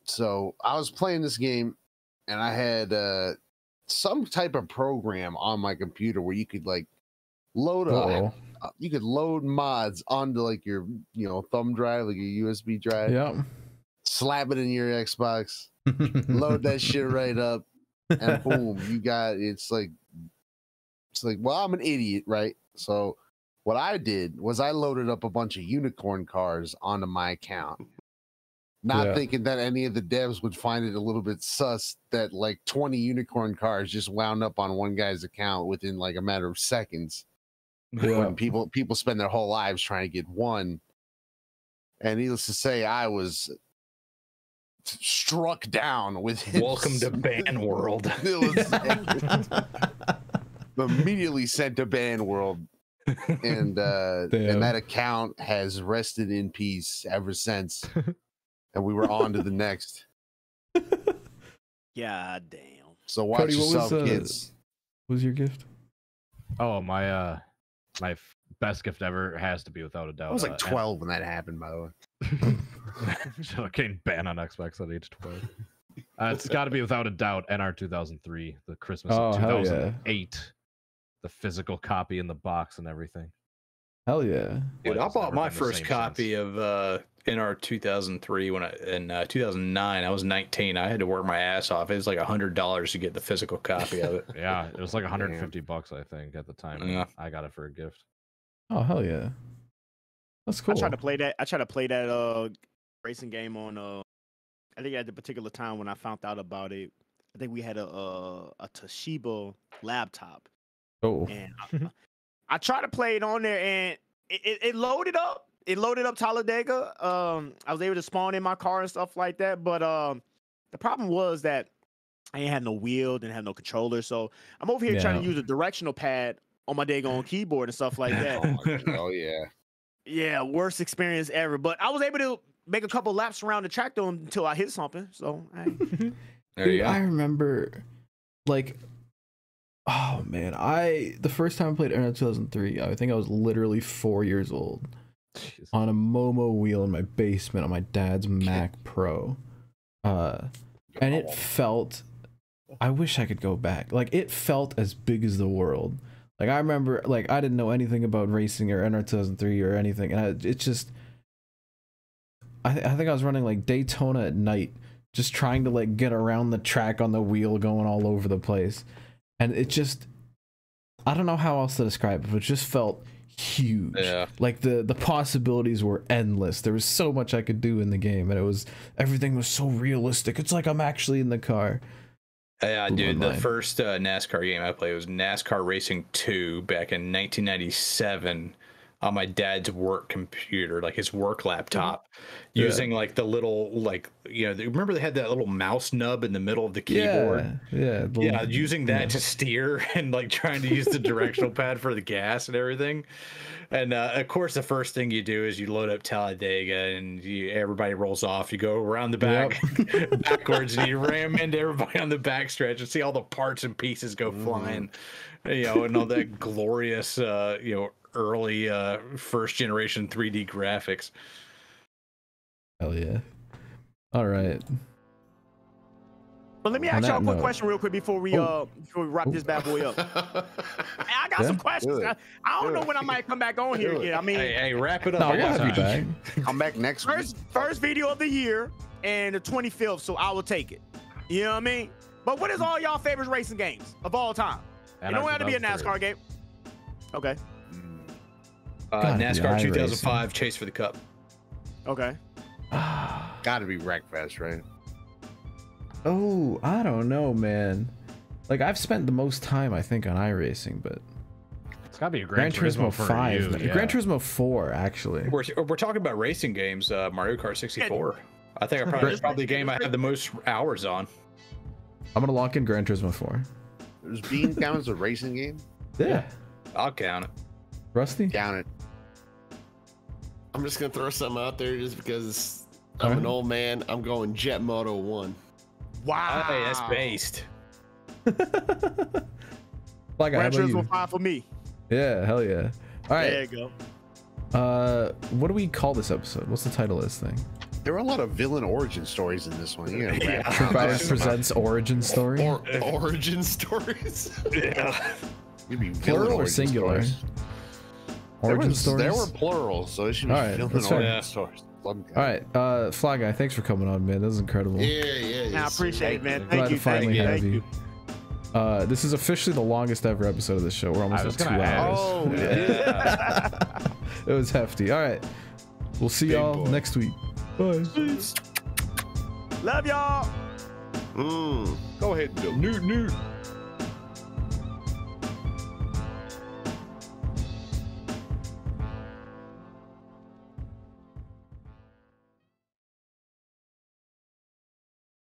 So I was playing this game and I had some type of program on my computer where you could like load you could load mods onto like your thumb drive, like a USB drive. Yeah. Slap it in your Xbox, load that shit right up, and boom, you got it's like well, I'm an idiot, right? So what I did was I loaded up a bunch of unicorn cars onto my account. Not thinking that any of the devs would find it a little bit sus that like 20 unicorn cars just wound up on one guy's account within like a matter of seconds. When people spend their whole lives trying to get one. And needless to say, I was struck down with welcome to ban world. Immediately sent to ban world. And that account has rested in peace ever since. And we were on to the next. God damn. So watch Cody, yourself, kids. What was your gift? Oh, my best gift ever has to be without a doubt. I was like 12 when that happened, by the way. Getting banned on Xbox at age 12. It's got to be without a doubt NR 2003, the Christmas of 2008, the physical copy in the box and everything. Hell yeah. Dude, I bought my first copy of NR 2003 when in 2009. I was 19. I had to work my ass off. It was like $100 to get the physical copy of it. Yeah, it was like $150 I think at the time. Yeah. I got it for a gift. Oh hell yeah. That's cool. I tried to play that racing game on I think at the particular time when I found out about it, I think we had a Toshiba laptop. Oh. And I tried to play it on there and it loaded up. It loaded up Talladega. I was able to spawn in my car and stuff like that. But the problem was that I ain't had no wheel, didn't have no controller. So I'm over here trying to use a directional pad on my daggone keyboard and stuff like that. Oh yeah. Yeah, worst experience ever. But I was able to make a couple laps around the track though until I hit something. So there you go. I remember like oh man, the first time I played NR 2003, I think I was literally 4 years old. Jeez. On a Momo wheel in my basement on my dad's Mac Pro. And it felt, I wish I could go back. Like it felt as big as the world. Like I remember, like I didn't know anything about racing or NR 2003 or anything. And it just, I think I was running like Daytona at night, just trying to like get around the track on the wheel going all over the place. And it just, I don't know how else to describe it, but it just felt huge. Yeah. Like the possibilities were endless. There was so much I could do in the game, and everything was so realistic. It's like I'm actually in the car. Yeah, dude, the first NASCAR game I played was NASCAR Racing 2 back in 1997 on my dad's work computer, like his work laptop, using like the little, like, remember they had that little mouse nub in the middle of the keyboard? Yeah, using that to steer and like trying to use the directional pad for the gas and everything. And of course, the first thing you do is you load up Talladega and everybody rolls off. You go around the back backwards and you ram into everybody on the back stretch and see all the parts and pieces go flying, and all that glorious, early first generation 3D graphics. Hell yeah. All right. But let me ask y'all a quick question real quick before we wrap this bad boy up. I got some questions. I don't know when I might come back on here again. I mean, hey, wrap it up. No, we'll have you back. Come back next week. First video of the year and the 25th, so I will take it. You know what I mean? But what is all y'all favorite racing games of all time? It don't have to be a NASCAR game. Okay. NASCAR 2005 Chase for the Cup. Okay. Gotta be Wreckfest, right? Oh, I don't know, man. Like I've spent the most time, I think, on iRacing, but It's gotta be a Gran Turismo 5. Yeah. Gran Turismo 4, actually. We're talking about racing games. Mario Kart 64. I think probably the game I have the most hours on. I'm gonna lock in Gran Turismo 4. Does Bean count as a racing game? Yeah. I'll count it. Rusty? Count it. I'm just gonna throw something out there just because I'm an old man. I'm going Jet Moto 1. Wow. Hey, that's based. Like, Gran Turismo 5 for me. Yeah, hell yeah. All right. There you go. What do we call this episode? What's the title of this thing? There were a lot of villain origin stories in this one. ShrimpHours presents origin story. Origin stories. Yeah. Plural or singular? Origin stories. There were plural, so it should be villain origin stories. All right, FlyGuy, thanks for coming on, man. That was incredible. Yeah. I appreciate it, man. Glad Thank you. to finally have you. you. This is officially the longest ever episode of the show. We're almost at 2 hours. Oh, yeah. It was hefty. All right, we'll see y'all next week. Bye. Love y'all. Go ahead, Bill. Newt.